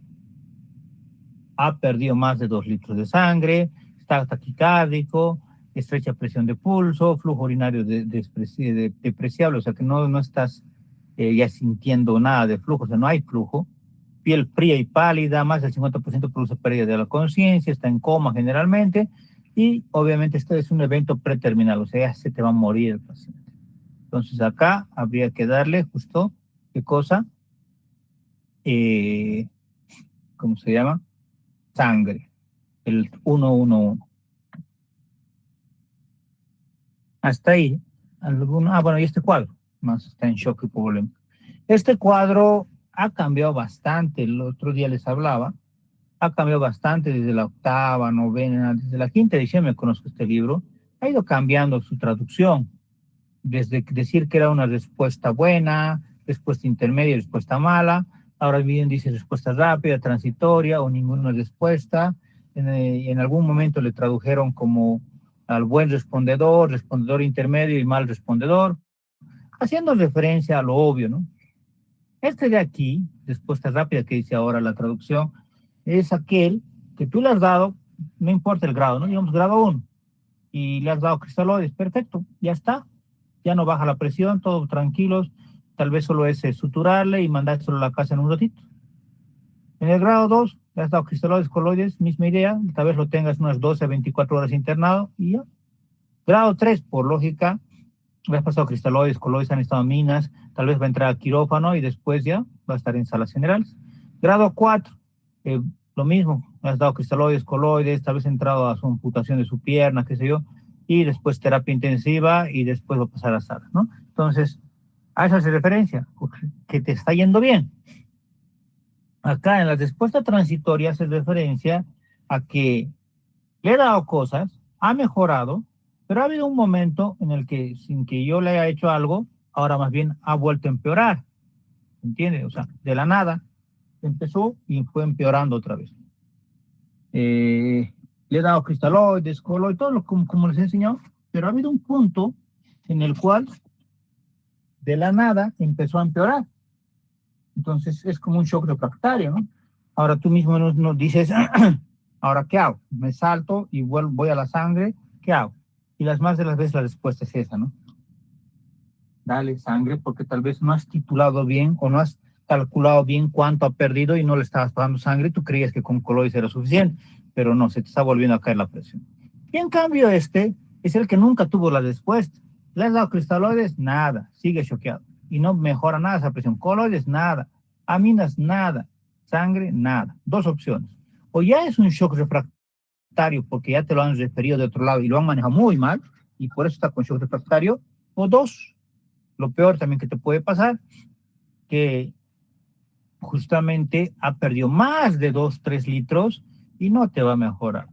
Ha perdido más de 2 litros de sangre, está taquicárdico, estrecha presión de pulso, flujo urinario depreciable, o sea que no estás ya sintiendo nada de flujo, o sea, no hay flujo. Piel fría y pálida, más del 50% produce pérdida de la conciencia, está en coma generalmente, y obviamente este es un evento preterminal, o sea, ya se te va a morir el paciente. Entonces acá habría que darle justo, ¿qué cosa? ¿Cómo se llama? Sangre, el 111. Hasta ahí, bueno, y este cuadro, más está en shock hipovolémico. Este cuadro ha cambiado bastante, el otro día les hablaba, ha cambiado bastante desde la 8ª, 9ª, desde la 5ª edición me conozco este libro, ha ido cambiando su traducción, desde decir que era una respuesta buena, respuesta intermedia, respuesta mala, ahora bien dice respuesta rápida, transitoria o ninguna respuesta, en algún momento le tradujeron como al buen respondedor, respondedor intermedio y mal respondedor, haciendo referencia a lo obvio, ¿no? Este de aquí, respuesta rápida que dice ahora la traducción, es aquel que tú le has dado, no importa el grado, ¿no? Digamos grado 1, y le has dado cristaloides, perfecto, ya está, ya no baja la presión, todos tranquilos, tal vez solo es suturarle y mandárselo a la casa en un ratito. En el grado 2, le has dado cristaloides, coloides, misma idea, tal vez lo tengas unas 12 a 24 horas internado y ya. Grado 3, por lógica, Le has pasado cristaloides, coloides, han estado aminas, tal vez va a entrar a quirófano y después ya va a estar en salas generales. Grado 4, lo mismo, le has dado cristaloides, coloides, tal vez ha entrado a su amputación de su pierna, qué sé yo, y después terapia intensiva y después va a pasar a sala, ¿no? Entonces, a eso hace referencia, que te está yendo bien. Acá en la respuesta transitoria hace referencia a que le he dado cosas, ha mejorado, pero ha habido un momento en el que sin que yo le haya hecho algo, ahora más bien ha vuelto a empeorar, ¿entiendes? O sea, de la nada empezó y fue empeorando otra vez. Le he dado cristaloides, coloides, todo lo como les he enseñado, pero ha habido un punto en el cual de la nada empezó a empeorar. Entonces es como un shock refractario, ¿no? Ahora tú mismo nos dices, ahora ¿qué hago? Me salto y voy a la sangre, ¿qué hago? Y las más de las veces la respuesta es esa, ¿no? Dale sangre porque tal vez no has titulado bien o no has calculado bien cuánto ha perdido y no le estabas pasando sangre, tú creías que con coloides era suficiente, pero no, se te está volviendo a caer la presión. Y en cambio este es el que nunca tuvo la respuesta. ¿Le has dado cristaloides? Nada, sigue choqueado. Y no mejora nada esa presión. Coloides, nada. Aminas, nada. Sangre, nada. Dos opciones. O ya es un shock refractario porque ya te lo han referido de otro lado y lo han manejado muy mal y por eso está con shock refractario. O dos, lo peor también que te puede pasar, que justamente ha perdido más de 2, 3 litros y no te va a mejorar.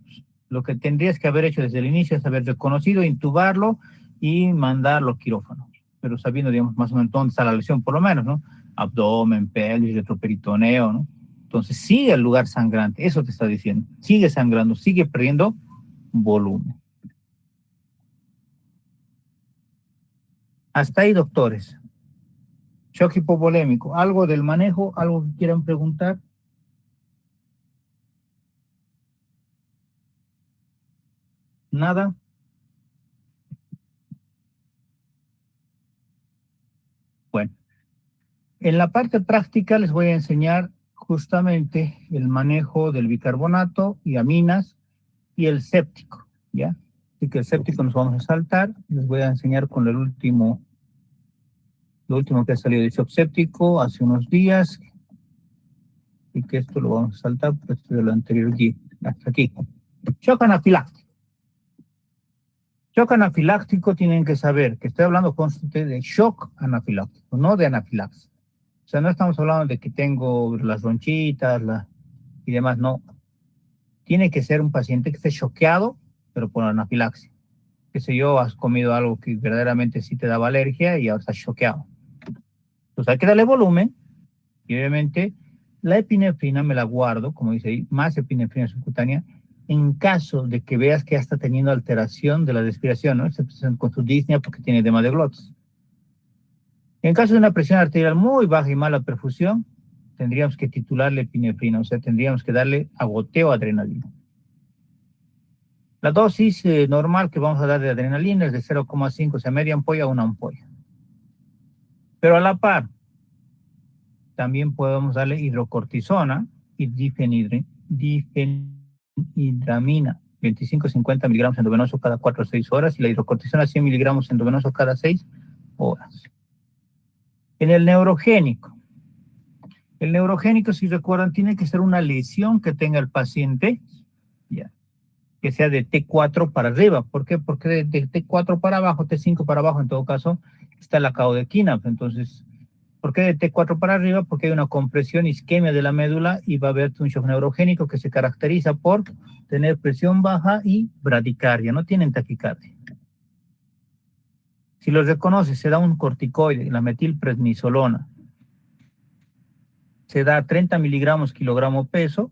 Lo que tendrías que haber hecho desde el inicio es haber reconocido, intubarlo y mandarlo a quirófano, pero sabiendo, digamos, más o menos dónde está la lesión, por lo menos, ¿no? Abdomen, pelvis, retroperitoneo, ¿no? Entonces sigue el lugar sangrante, eso te está diciendo. Sigue sangrando, sigue perdiendo volumen. Hasta ahí, doctores. Shock hipovolémico. ¿Algo del manejo? ¿Algo que quieran preguntar? ¿Nada? Bueno, en la parte práctica les voy a enseñar justamente el manejo del bicarbonato y aminas y el séptico, ¿ya? Así que el séptico nos vamos a saltar. Les voy a enseñar con lo último que ha salido de shock séptico hace unos días. Y que esto lo vamos a saltar, pues de lo anterior aquí, hasta aquí. Shock anafiláctico. Shock anafiláctico tienen que saber que estoy hablando con ustedes de shock anafiláctico, no de anafilaxia. O sea, no estamos hablando de que tengo las ronchitas y demás, no. Tiene que ser un paciente que esté choqueado, pero por anafilaxia. Qué sé yo, has comido algo que verdaderamente sí te daba alergia y ahora estás choqueado. Entonces hay que darle volumen y obviamente la epinefrina me la guardo, como dice ahí, más epinefrina subcutánea, en caso de que veas que ya está teniendo alteración de la respiración, ¿no? Está con su disnea porque tiene edema de glotis. En caso de una presión arterial muy baja y mala perfusión, tendríamos que titularle epinefrina, o sea, tendríamos que darle a goteo adrenalina. La dosis normal que vamos a dar de adrenalina es de 0,5, o sea, media ampolla a una ampolla. Pero a la par, también podemos darle hidrocortisona y difenhidramina, 25-50 miligramos endovenoso cada 4 a 6 horas, y la hidrocortisona 100 miligramos endovenoso cada 6 horas. En el neurogénico, si recuerdan, tiene que ser una lesión que tenga el paciente, ya, que sea de T4 para arriba. ¿Por qué? Porque de T4 para abajo, T5 para abajo, en todo caso, está la caudequina. Entonces, ¿por qué de T4 para arriba? Porque hay una compresión, isquemia de la médula y va a haber un shock neurogénico que se caracteriza por tener presión baja y bradicardia, no tienen taquicardia. Si los reconoce, se da un corticoide, la metilprednisolona. Se da 30 miligramos kilogramo peso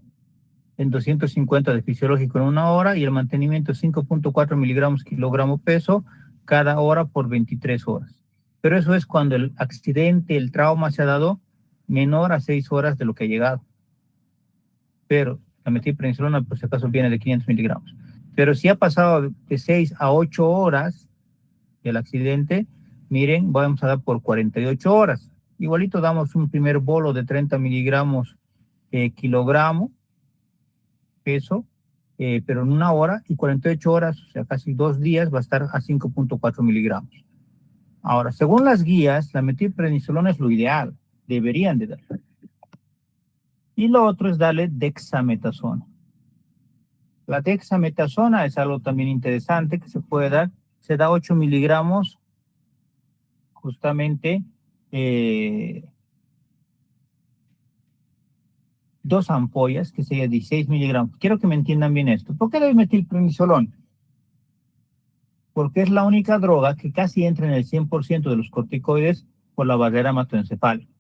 en 250 de fisiológico en 1 hora y el mantenimiento 5.4 miligramos kilogramo peso cada hora por 23 horas. Pero eso es cuando el accidente, el trauma se ha dado menor a 6 horas de lo que ha llegado. Pero la metilprednisolona, por si acaso, viene de 500 miligramos. Pero si ha pasado de 6 a 8 horas del accidente, miren, vamos a dar por 48 horas. Igualito damos un primer bolo de 30 miligramos kilogramo peso, pero en 1 hora, y 48 horas, o sea, casi 2 días, va a estar a 5.4 miligramos. Ahora, según las guías, la metilprednisolona es lo ideal, deberían de dar. Y lo otro es darle dexametasona. La dexametasona es algo también interesante que se puede dar. Se da 8 miligramos, justamente 2 ampollas, que sería 16 miligramos. Quiero que me entiendan bien esto. ¿Por qué doy metilprednisolona? Porque es la única droga que casi entra en el 100% de los corticoides por la barrera hematoencefálica.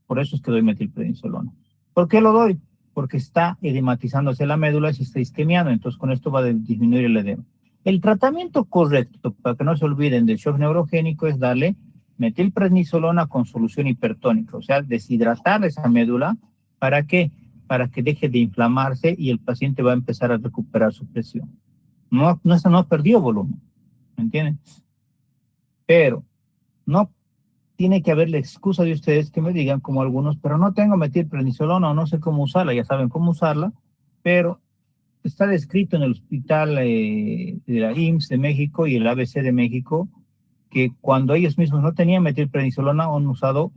Por eso es que doy metilprednisolona. ¿Por qué lo doy? Porque está edematizándose la médula y se está isquemiando, entonces con esto va a disminuir el edema. El tratamiento correcto, para que no se olviden del shock neurogénico, es darle metilprednisolona con solución hipertónica, o sea, deshidratar esa médula. ¿Para qué? Para que deje de inflamarse y el paciente va a empezar a recuperar su presión. No perdió volumen, ¿me entienden? Pero no tiene que haber la excusa de ustedes que me digan, como algunos, pero no tengo metilprednisolona o no sé cómo usarla. Ya saben cómo usarla, pero está descrito en el hospital de la IMSS de México y el ABC de México que cuando ellos mismos no tenían metilprednisolona han usado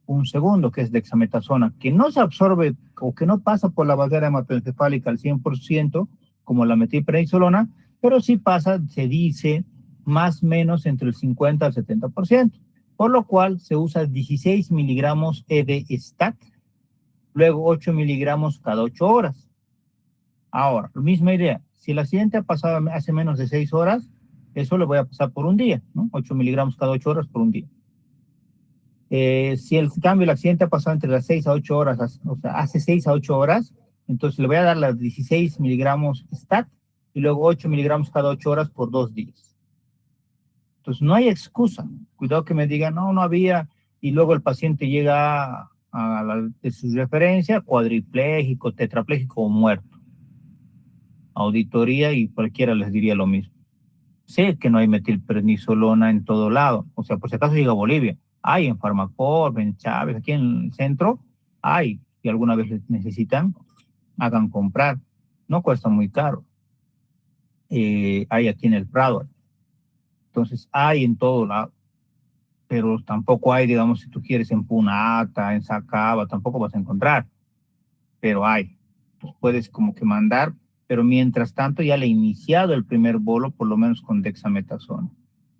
un segundo, que es dexametasona, que no se absorbe o que no pasa por la barrera hematoencefálica al 100% como la metilprednisolona, pero sí pasa, se dice, más o menos entre el 50 al 70%. Por lo cual se usa 16 miligramos ED-STAT, luego 8 miligramos cada 8 horas. Ahora, la misma idea, si el accidente ha pasado hace menos de 6 horas, eso le voy a pasar por un día, ¿no? 8 miligramos cada 8 horas por un día. Si el cambio, el accidente ha pasado entre las 6 a 8 horas, o sea, hace 6 a 8 horas, entonces le voy a dar las 16 miligramos STAT y luego 8 miligramos cada 8 horas por 2 días. Entonces, no hay excusa. Cuidado que me digan, no había, y luego el paciente llega de su referencia, cuadripléjico, tetrapléjico o muerto. Auditoría y cualquiera les diría lo mismo. Sé que no hay metilprednisolona en todo lado. O sea, por si acaso llega a Bolivia. Hay en Farmacorp, en Chávez, aquí en el centro, hay. Si alguna vez les necesitan, hagan comprar. No cuesta muy caro. Hay aquí en el Prado. Entonces, hay en todo lado, pero tampoco hay, digamos, si tú quieres en Punata, en Sacaba, tampoco vas a encontrar, pero hay. Pues puedes como que mandar, pero mientras tanto ya le he iniciado el primer bolo, por lo menos con dexametasona.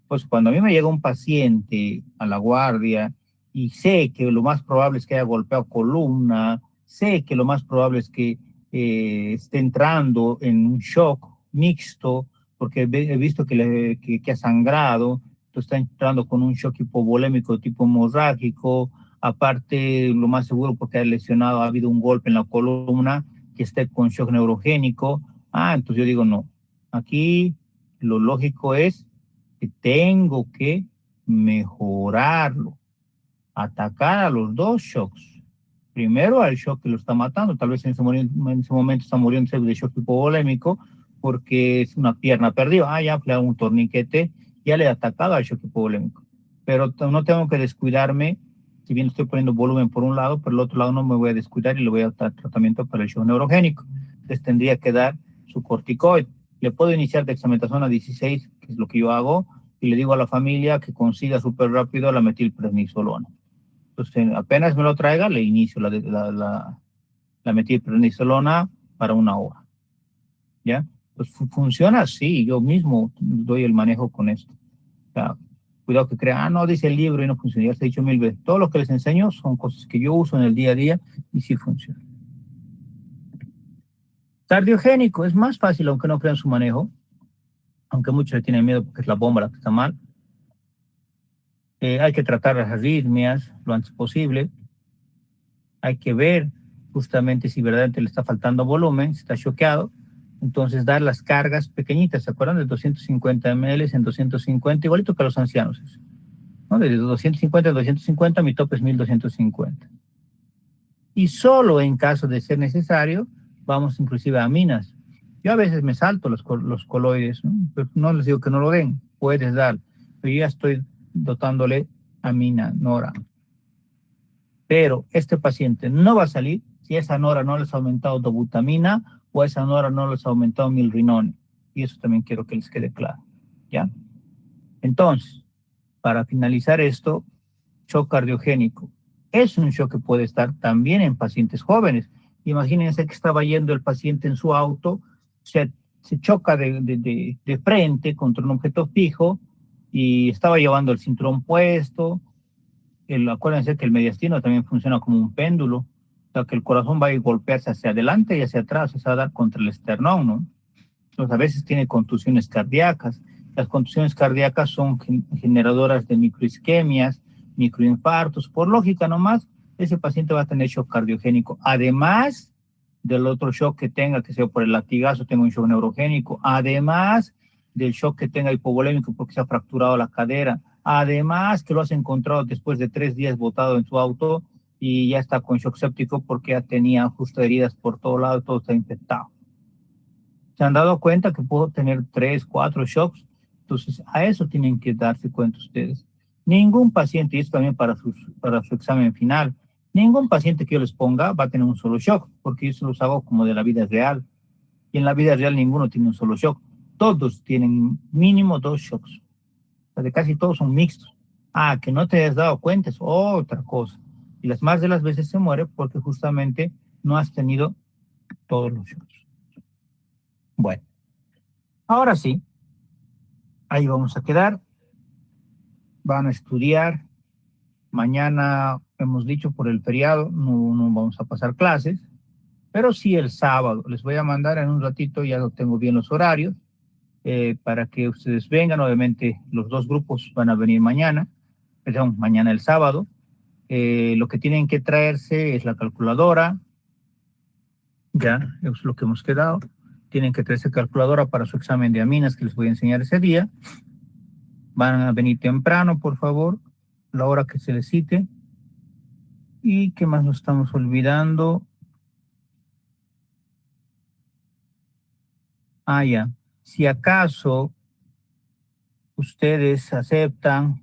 Pues cuando a mí me llega un paciente a la guardia y sé que lo más probable es que haya golpeado columna, sé que lo más probable es que esté entrando en un shock mixto, porque he visto que ha sangrado, entonces está entrando con un shock hipovolémico tipo hemorrágico, aparte lo más seguro porque ha lesionado, ha habido un golpe en la columna, que esté con shock neurogénico. Entonces yo digo, no, aquí lo lógico es que tengo que mejorarlo, atacar a los dos shocks. Primero al shock que lo está matando, tal vez en ese momento está muriendo de shock hipovolémico porque es una pierna perdida. Ya le hago un torniquete, ya le he atacado al shock hipovolémico. Pero no tengo que descuidarme, si bien estoy poniendo volumen por un lado, por el otro lado no me voy a descuidar y le voy a dar tratamiento para el shock neurogénico. Entonces tendría que dar su corticoide. Le puedo iniciar dexametasona 16, que es lo que yo hago, y le digo a la familia que consiga súper rápido la metilprednisolona. Entonces, apenas me lo traiga, le inicio la metilprednisolona para 1 hora. ¿Ya? Pues funciona así, yo mismo doy el manejo con esto. O sea, cuidado que crean, no, dice el libro y no funciona, ya les he dicho 1000 veces. Todo lo que les enseño son cosas que yo uso en el día a día y sí funciona. Cardiogénico, es más fácil, aunque no crean su manejo, aunque muchos le tienen miedo porque es la bomba la que está mal. Hay que tratar las arritmias lo antes posible. Hay que ver justamente si verdaderamente le está faltando volumen, si está choqueado. Entonces dar las cargas pequeñitas, ¿se acuerdan? De 250 ml en 250, igualito que a los ancianos. ¿No? De 250 a 250, mi tope es 1250. Y solo en caso de ser necesario, vamos inclusive a aminas. Yo a veces me salto los coloides, ¿no? Pero no les digo que no lo den, puedes dar, pero yo ya estoy dotándole amina, nora. Pero este paciente no va a salir si esa nora no les ha aumentado dobutamina o esa nora no les ha aumentado milrinone. Y eso también quiero que les quede claro, ¿ya? Entonces, para finalizar esto, shock cardiogénico. Es un shock que puede estar también en pacientes jóvenes. Imagínense que estaba yendo el paciente en su auto, se choca de frente contra un objeto fijo y estaba llevando el cinturón puesto. Acuérdense que el mediastino también funciona como un péndulo, o sea que el corazón va a golpearse hacia adelante y hacia atrás, se va a dar contra el esternón, ¿no? Entonces a veces tiene contusiones cardíacas. Las contusiones cardíacas son generadoras de microisquemias, microinfartos. Por lógica nomás, ese paciente va a tener shock cardiogénico. Además del otro shock que tenga, que sea por el latigazo, tenga un shock neurogénico. Además del shock que tenga hipovolémico porque se ha fracturado la cadera. Además que lo has encontrado después de 3 días botado en su auto y ya está con shock séptico porque ya tenía justo heridas por todo lado, todo está infectado. ¿Se han dado cuenta que puedo tener 3, 4 shocks? Entonces, a eso tienen que darse cuenta ustedes. Ningún paciente, y esto también para su examen final, ningún paciente que yo les ponga va a tener un solo shock, porque yo se los hago como de la vida real. Y en la vida real ninguno tiene un solo shock. Todos tienen mínimo 2 shocks. O sea, de casi todos son mixtos. Ah, que no te hayas dado cuenta es otra cosa. Y las más de las veces se muere porque justamente no has tenido todos los shocks. Bueno, ahora sí, ahí vamos a quedar. Van a estudiar. Mañana, hemos dicho, por el feriado, no vamos a pasar clases, pero sí el sábado. Les voy a mandar en un ratito, ya lo tengo bien los horarios, para que ustedes vengan. Obviamente, los 2 grupos van a venir mañana, perdón, mañana el sábado. Lo que tienen que traerse es la calculadora, ya, es lo que hemos quedado. Tienen que traerse calculadora para su examen de aminas que les voy a enseñar ese día. Van a venir temprano, por favor, la hora que se les cite. ¿Y qué más nos estamos olvidando? Ah, ya. Si acaso ustedes aceptan,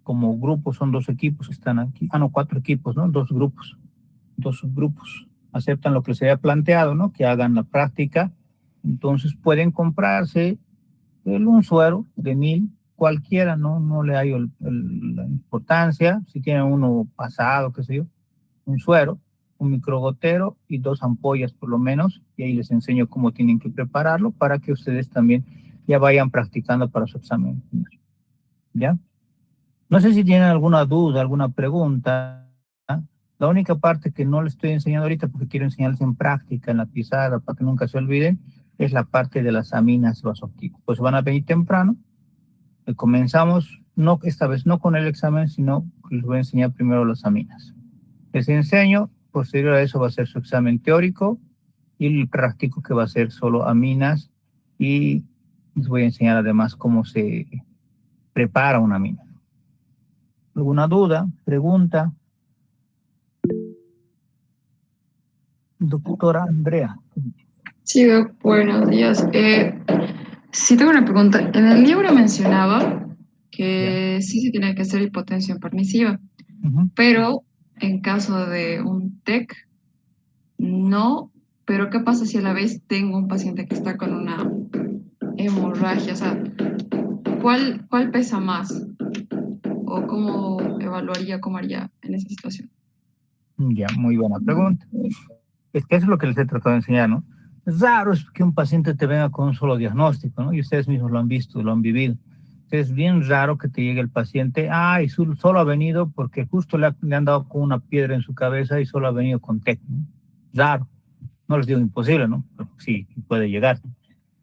como grupos, son 2 equipos que están aquí. Ah, no, 4 equipos, ¿no? 2 grupos, 2 subgrupos. Aceptan lo que se haya planteado, ¿no? Que hagan la práctica. Entonces pueden comprarse un suero de 1000, cualquiera, no le hay la importancia. Si tienen uno pasado, qué sé yo, un suero, un microgotero y 2 ampollas por lo menos, y ahí les enseño cómo tienen que prepararlo para que ustedes también ya vayan practicando para su examen. ¿Ya? No sé si tienen alguna duda, alguna pregunta. La única parte que no les estoy enseñando ahorita, porque quiero enseñarles en práctica, en la pizarra, para que nunca se olviden, es la parte de las aminas vasoactivas. Pues van a venir temprano. Comenzamos, no, esta vez no con el examen, sino les voy a enseñar primero las aminas. Les enseño, posterior a eso va a ser su examen teórico y el práctico, que va a ser solo aminas, y les voy a enseñar además cómo se prepara una amina. ¿Alguna duda? ¿Pregunta? Doctora Andrea. Sí, Doc, buenos días. Sí, tengo una pregunta. En el libro mencionaba que sí se tiene que hacer hipotensión permisiva, pero en caso de un TEC, no. Pero ¿qué pasa si a la vez tengo un paciente que está con una hemorragia? O sea, ¿cuál pesa más? ¿O cómo evaluaría, cómo haría en esa situación? Ya, muy buena pregunta. Es que eso es lo que les he tratado de enseñar, ¿no? Es raro es que un paciente te venga con un solo diagnóstico, ¿no? Y ustedes mismos lo han visto, lo han vivido. Es bien raro que te llegue el paciente, y solo ha venido porque justo le han dado con una piedra en su cabeza y solo ha venido con TEC, ¿no? Raro. No les digo imposible, ¿no? Pero sí, puede llegar.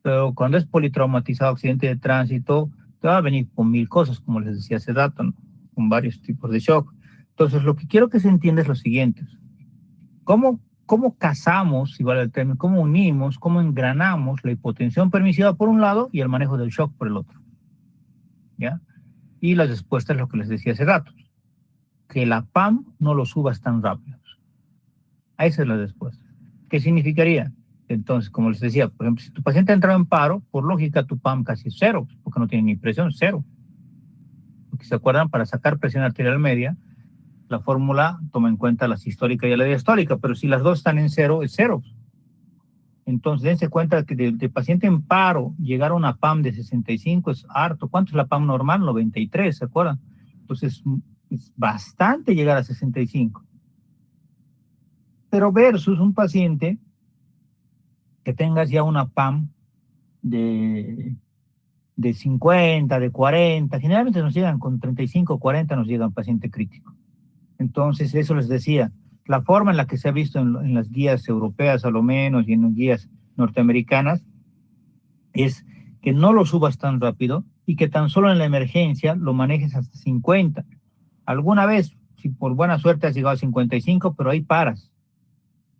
Pero cuando es politraumatizado, accidente de tránsito, te va a venir con 1000 cosas, como les decía hace rato, ¿no? Con varios tipos de shock. Entonces, lo que quiero que se entienda es lo siguiente. ¿Cómo casamos, igual el término, cómo unimos, cómo engranamos la hipotensión permisiva por un lado y el manejo del shock por el otro? ¿Ya? Y la respuesta es lo que les decía hace rato. Que la PAM no lo subas tan rápido. Esa es la respuesta. ¿Qué significaría? Entonces, como les decía, por ejemplo, si tu paciente ha entrado en paro, por lógica tu PAM casi es 0, porque no tiene ni presión, 0. Porque se acuerdan, para sacar presión arterial media, la fórmula toma en cuenta la sistólica y la diastólica, pero si las dos están en 0, es 0. Entonces, dense cuenta que de paciente en paro, llegar a una PAM de 65 es harto. ¿Cuánto es la PAM normal? 93, ¿se acuerdan? Entonces, es bastante llegar a 65. Pero versus un paciente que tengas ya una PAM de 50, de 40, generalmente nos llegan con 35, 40, nos llegan paciente crítico. Entonces, eso les decía, la forma en la que se ha visto en las guías europeas, a lo menos, y en las guías norteamericanas, es que no lo subas tan rápido y que tan solo en la emergencia lo manejes hasta 50. Alguna vez, si por buena suerte has llegado a 55, pero ahí paras,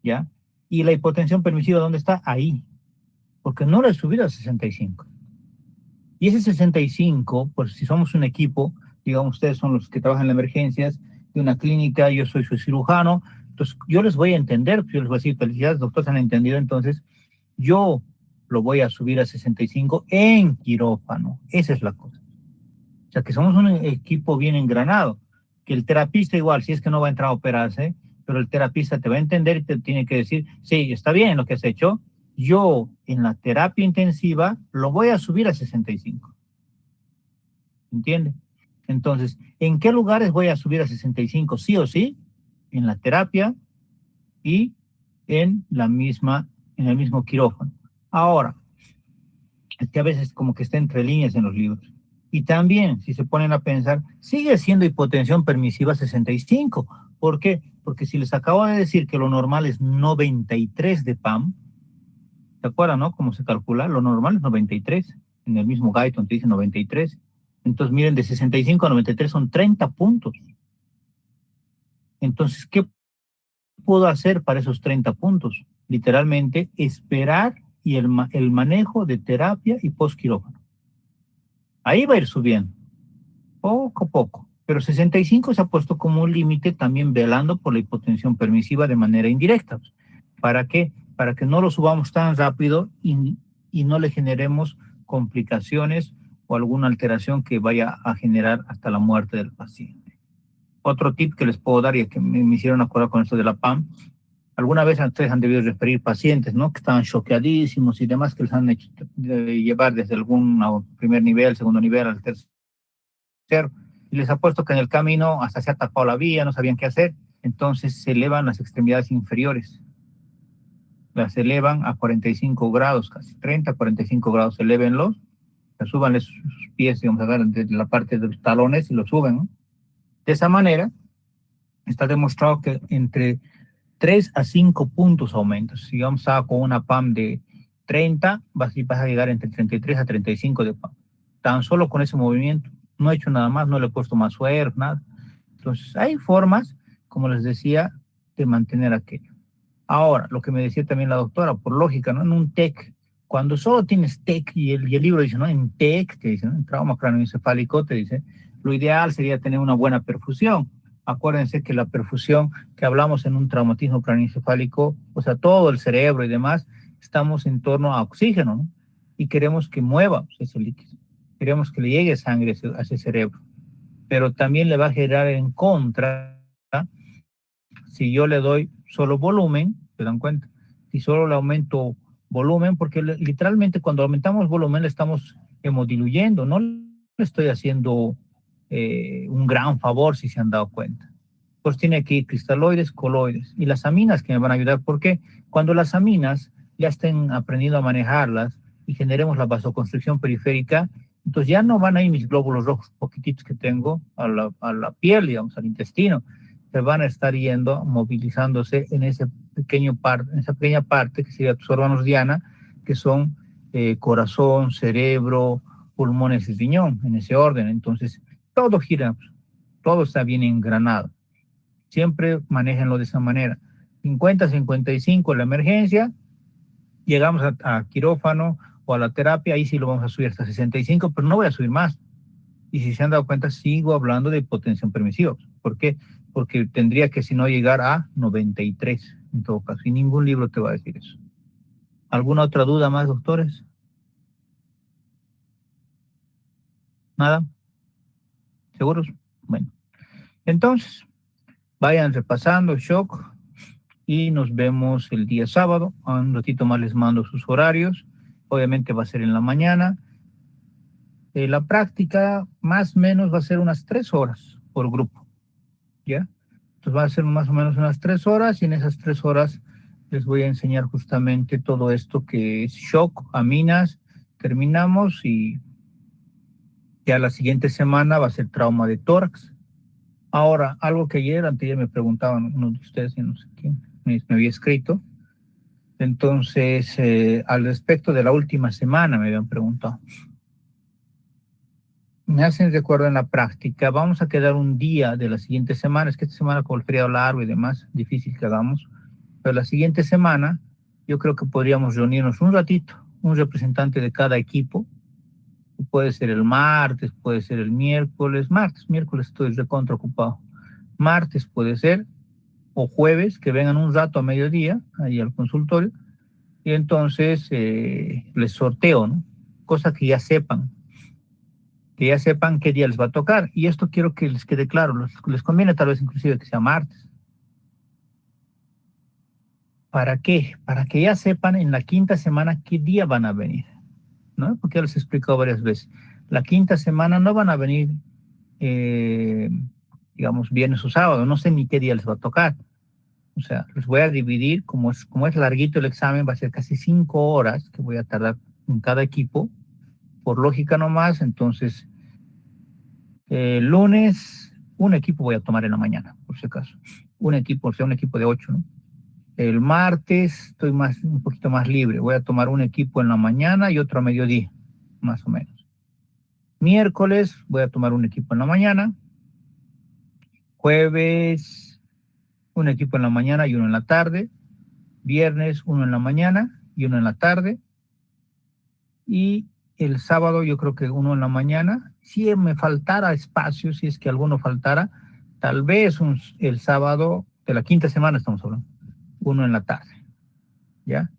¿ya? Y la hipotensión permisiva, ¿dónde está? Ahí, porque no lo he subido a 65. Y ese 65, pues si somos un equipo, digamos, ustedes son los que trabajan en las emergencias de una clínica, yo soy su cirujano, entonces yo les voy a entender, yo les voy a decir, felicidades, doctores, han entendido, entonces yo lo voy a subir a 65 en quirófano. Esa es la cosa. O sea, que somos un equipo bien engranado, que el terapista igual, si es que no va a entrar a operarse, pero el terapista te va a entender y te tiene que decir, sí, está bien lo que has hecho, yo en la terapia intensiva lo voy a subir a 65. ¿Entiende? Entonces, ¿en qué lugares voy a subir a 65? Sí o sí, en la terapia y en el mismo quirófano. Ahora, es que a veces como que está entre líneas en los libros. Y también, si se ponen a pensar, sigue siendo hipotensión permisiva 65. ¿Por qué? Porque si les acabo de decir que lo normal es 93 de PAM, ¿se acuerdan, no? ¿Cómo se calcula? Lo normal es 93. En el mismo Guyton te dice 93. Entonces, miren, de 65 a 93 son 30 puntos. Entonces, ¿qué puedo hacer para esos 30 puntos? Literalmente, esperar y el manejo de terapia y postquirófano. Ahí va a ir subiendo, poco a poco. Pero 65 se ha puesto como un límite también velando por la hipotensión permisiva de manera indirecta. ¿Para qué? Para que no lo subamos tan rápido y no le generemos complicaciones o alguna alteración que vaya a generar hasta la muerte del paciente. Otro tip que les puedo dar, y que me hicieron acordar con esto de la PAM, alguna vez ustedes han debido referir pacientes, ¿no? Que estaban choqueadísimos y demás, que les han hecho llevar desde algún primer nivel, segundo nivel, al tercero, y les ha puesto que en el camino hasta se ha tapado la vía, no sabían qué hacer, entonces se elevan las extremidades inferiores, las elevan a 45 grados, casi 30, 45 grados, elévenlos, súbanles sus pies, digamos, agarran desde la parte de los talones y los suben, ¿no? De esa manera, está demostrado que entre 3 a 5 puntos aumentos. Si vamos a con una PAM de 30, vas a llegar entre 33 a 35 de PAM. Tan solo con ese movimiento. No he hecho nada más, no le he puesto más suero, nada. Entonces, hay formas, como les decía, de mantener aquello. Ahora, lo que me decía también la doctora, por lógica, ¿no? En un TEC, cuando solo tienes TEC y el libro dice, ¿no? En TEC, te dice, ¿no? En trauma craneoencefálico, te dice, lo ideal sería tener una buena perfusión. Acuérdense que la perfusión que hablamos en un traumatismo craneoencefálico, o sea, todo el cerebro y demás, estamos en torno a oxígeno, ¿no? Y queremos que mueva ese líquido. Queremos que le llegue sangre a ese cerebro. Pero también le va a generar en contra si yo le doy solo volumen, ¿se dan cuenta? Si solo le aumento volumen, porque literalmente cuando aumentamos volumen le estamos hemodiluyendo, no le estoy haciendo un gran favor, si se han dado cuenta. Pues tiene que ir cristaloides, coloides y las aminas que me van a ayudar, porque cuando las aminas ya estén aprendiendo a manejarlas y generemos la vasoconstricción periférica, entonces ya no van a ir mis glóbulos rojos poquititos que tengo a la piel, digamos, al intestino, se van a estar yendo, movilizándose en esa pequeña parte que sería tus órganos diana, que son corazón, cerebro, pulmones y riñón, en ese orden. Entonces, todo gira, todo está bien engranado. Siempre manéjenlo de esa manera. 50, 55 la emergencia, llegamos a quirófano o a la terapia, ahí sí lo vamos a subir hasta 65, pero no voy a subir más. Y si se han dado cuenta, sigo hablando de hipotensión permisiva. ¿Por qué? Porque tendría que, si no, llegar a 93, en todo caso. Y ningún libro te va a decir eso. ¿Alguna otra duda más, doctores? ¿Nada? ¿Seguros? Bueno. Entonces, vayan repasando shock, y nos vemos el día sábado. Un ratito más les mando sus horarios. Obviamente va a ser en la mañana. La práctica más o menos va a ser unas 3 horas por grupo, ¿ya? Entonces va a ser más o menos unas 3 horas y en esas 3 horas les voy a enseñar justamente todo esto que es shock, aminas, terminamos y ya la siguiente semana va a ser trauma de tórax. Ahora, algo que antes me preguntaban uno de ustedes, no sé quién, me había escrito. Entonces, al respecto de la última semana me habían preguntado. Me hacen recuerdo en la práctica, vamos a quedar un día de la siguiente semana, es que esta semana con el feriado largo y demás, difícil que hagamos, pero la siguiente semana yo creo que podríamos reunirnos un ratito, un representante de cada equipo, puede ser el martes, puede ser el miércoles, miércoles estoy recontra ocupado, martes puede ser, o jueves, que vengan un rato a mediodía, ahí al consultorio, y entonces les sorteo, ¿no? Cosa que ya sepan qué día les va a tocar, y esto quiero que les quede claro, les conviene tal vez inclusive que sea martes. ¿Para qué? Para que ya sepan en la quinta semana qué día van a venir, ¿no? Porque ya les he explicado varias veces. La quinta semana no van a venir, digamos, viernes o sábado, no sé ni qué día les va a tocar. O sea, les voy a dividir, como es larguito el examen, va a ser casi 5 horas que voy a tardar en cada equipo, por lógica nomás, entonces, lunes, un equipo voy a tomar en la mañana, por si acaso. Un equipo, o sea, un equipo de 8, ¿no? El martes estoy un poquito más libre. Voy a tomar un equipo en la mañana y otro a mediodía, más o menos. Miércoles voy a tomar un equipo en la mañana. Jueves, un equipo en la mañana y uno en la tarde. Viernes, uno en la mañana y uno en la tarde. Y el sábado yo creo que uno en la mañana. Si me faltara espacio, si es que alguno faltara, tal vez el sábado de la quinta semana estamos hablando. Uno en la tarde, ¿ya?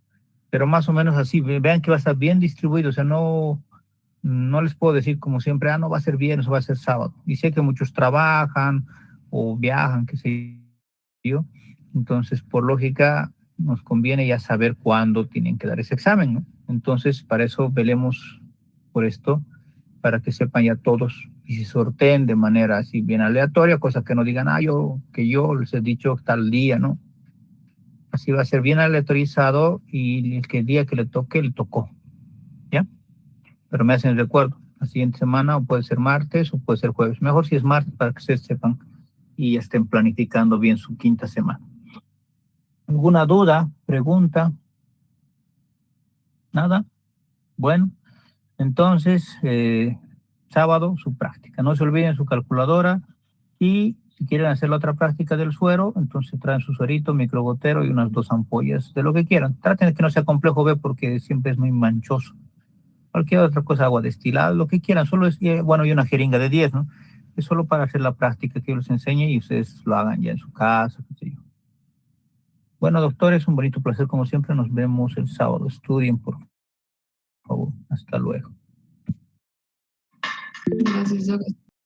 Pero más o menos así, vean que va a estar bien distribuido, o sea, no les puedo decir como siempre, no va a ser viernes o va a ser sábado. Y sé que muchos trabajan o viajan, qué sé yo, entonces por lógica nos conviene ya saber cuándo tienen que dar ese examen, ¿no? Entonces para eso velemos por esto, para que sepan ya todos y se sorteen de manera así bien aleatoria, cosa que no digan, yo les he dicho tal día, ¿no? Así va a ser bien aleatorizado y el día que le toque, le tocó, ¿ya? Pero me hacen el recuerdo, la siguiente semana o puede ser martes o puede ser jueves. Mejor si es martes para que ustedes sepan y estén planificando bien su quinta semana. ¿Alguna duda, pregunta? ¿Nada? Bueno, entonces, sábado su práctica. No se olviden su calculadora y si quieren hacer la otra práctica del suero, entonces traen su suerito, microgotero y unas 2 ampollas de lo que quieran. Traten de que no sea complejo B porque siempre es muy manchoso. Cualquier otra cosa, agua destilada, lo que quieran, solo es, y una jeringa de 10, ¿no? Es solo para hacer la práctica que yo les enseñe y ustedes lo hagan ya en su casa, qué sé yo. Bueno, doctores, un bonito placer como siempre, nos vemos el sábado. Estudien, por favor. Hasta luego. Gracias, doctor.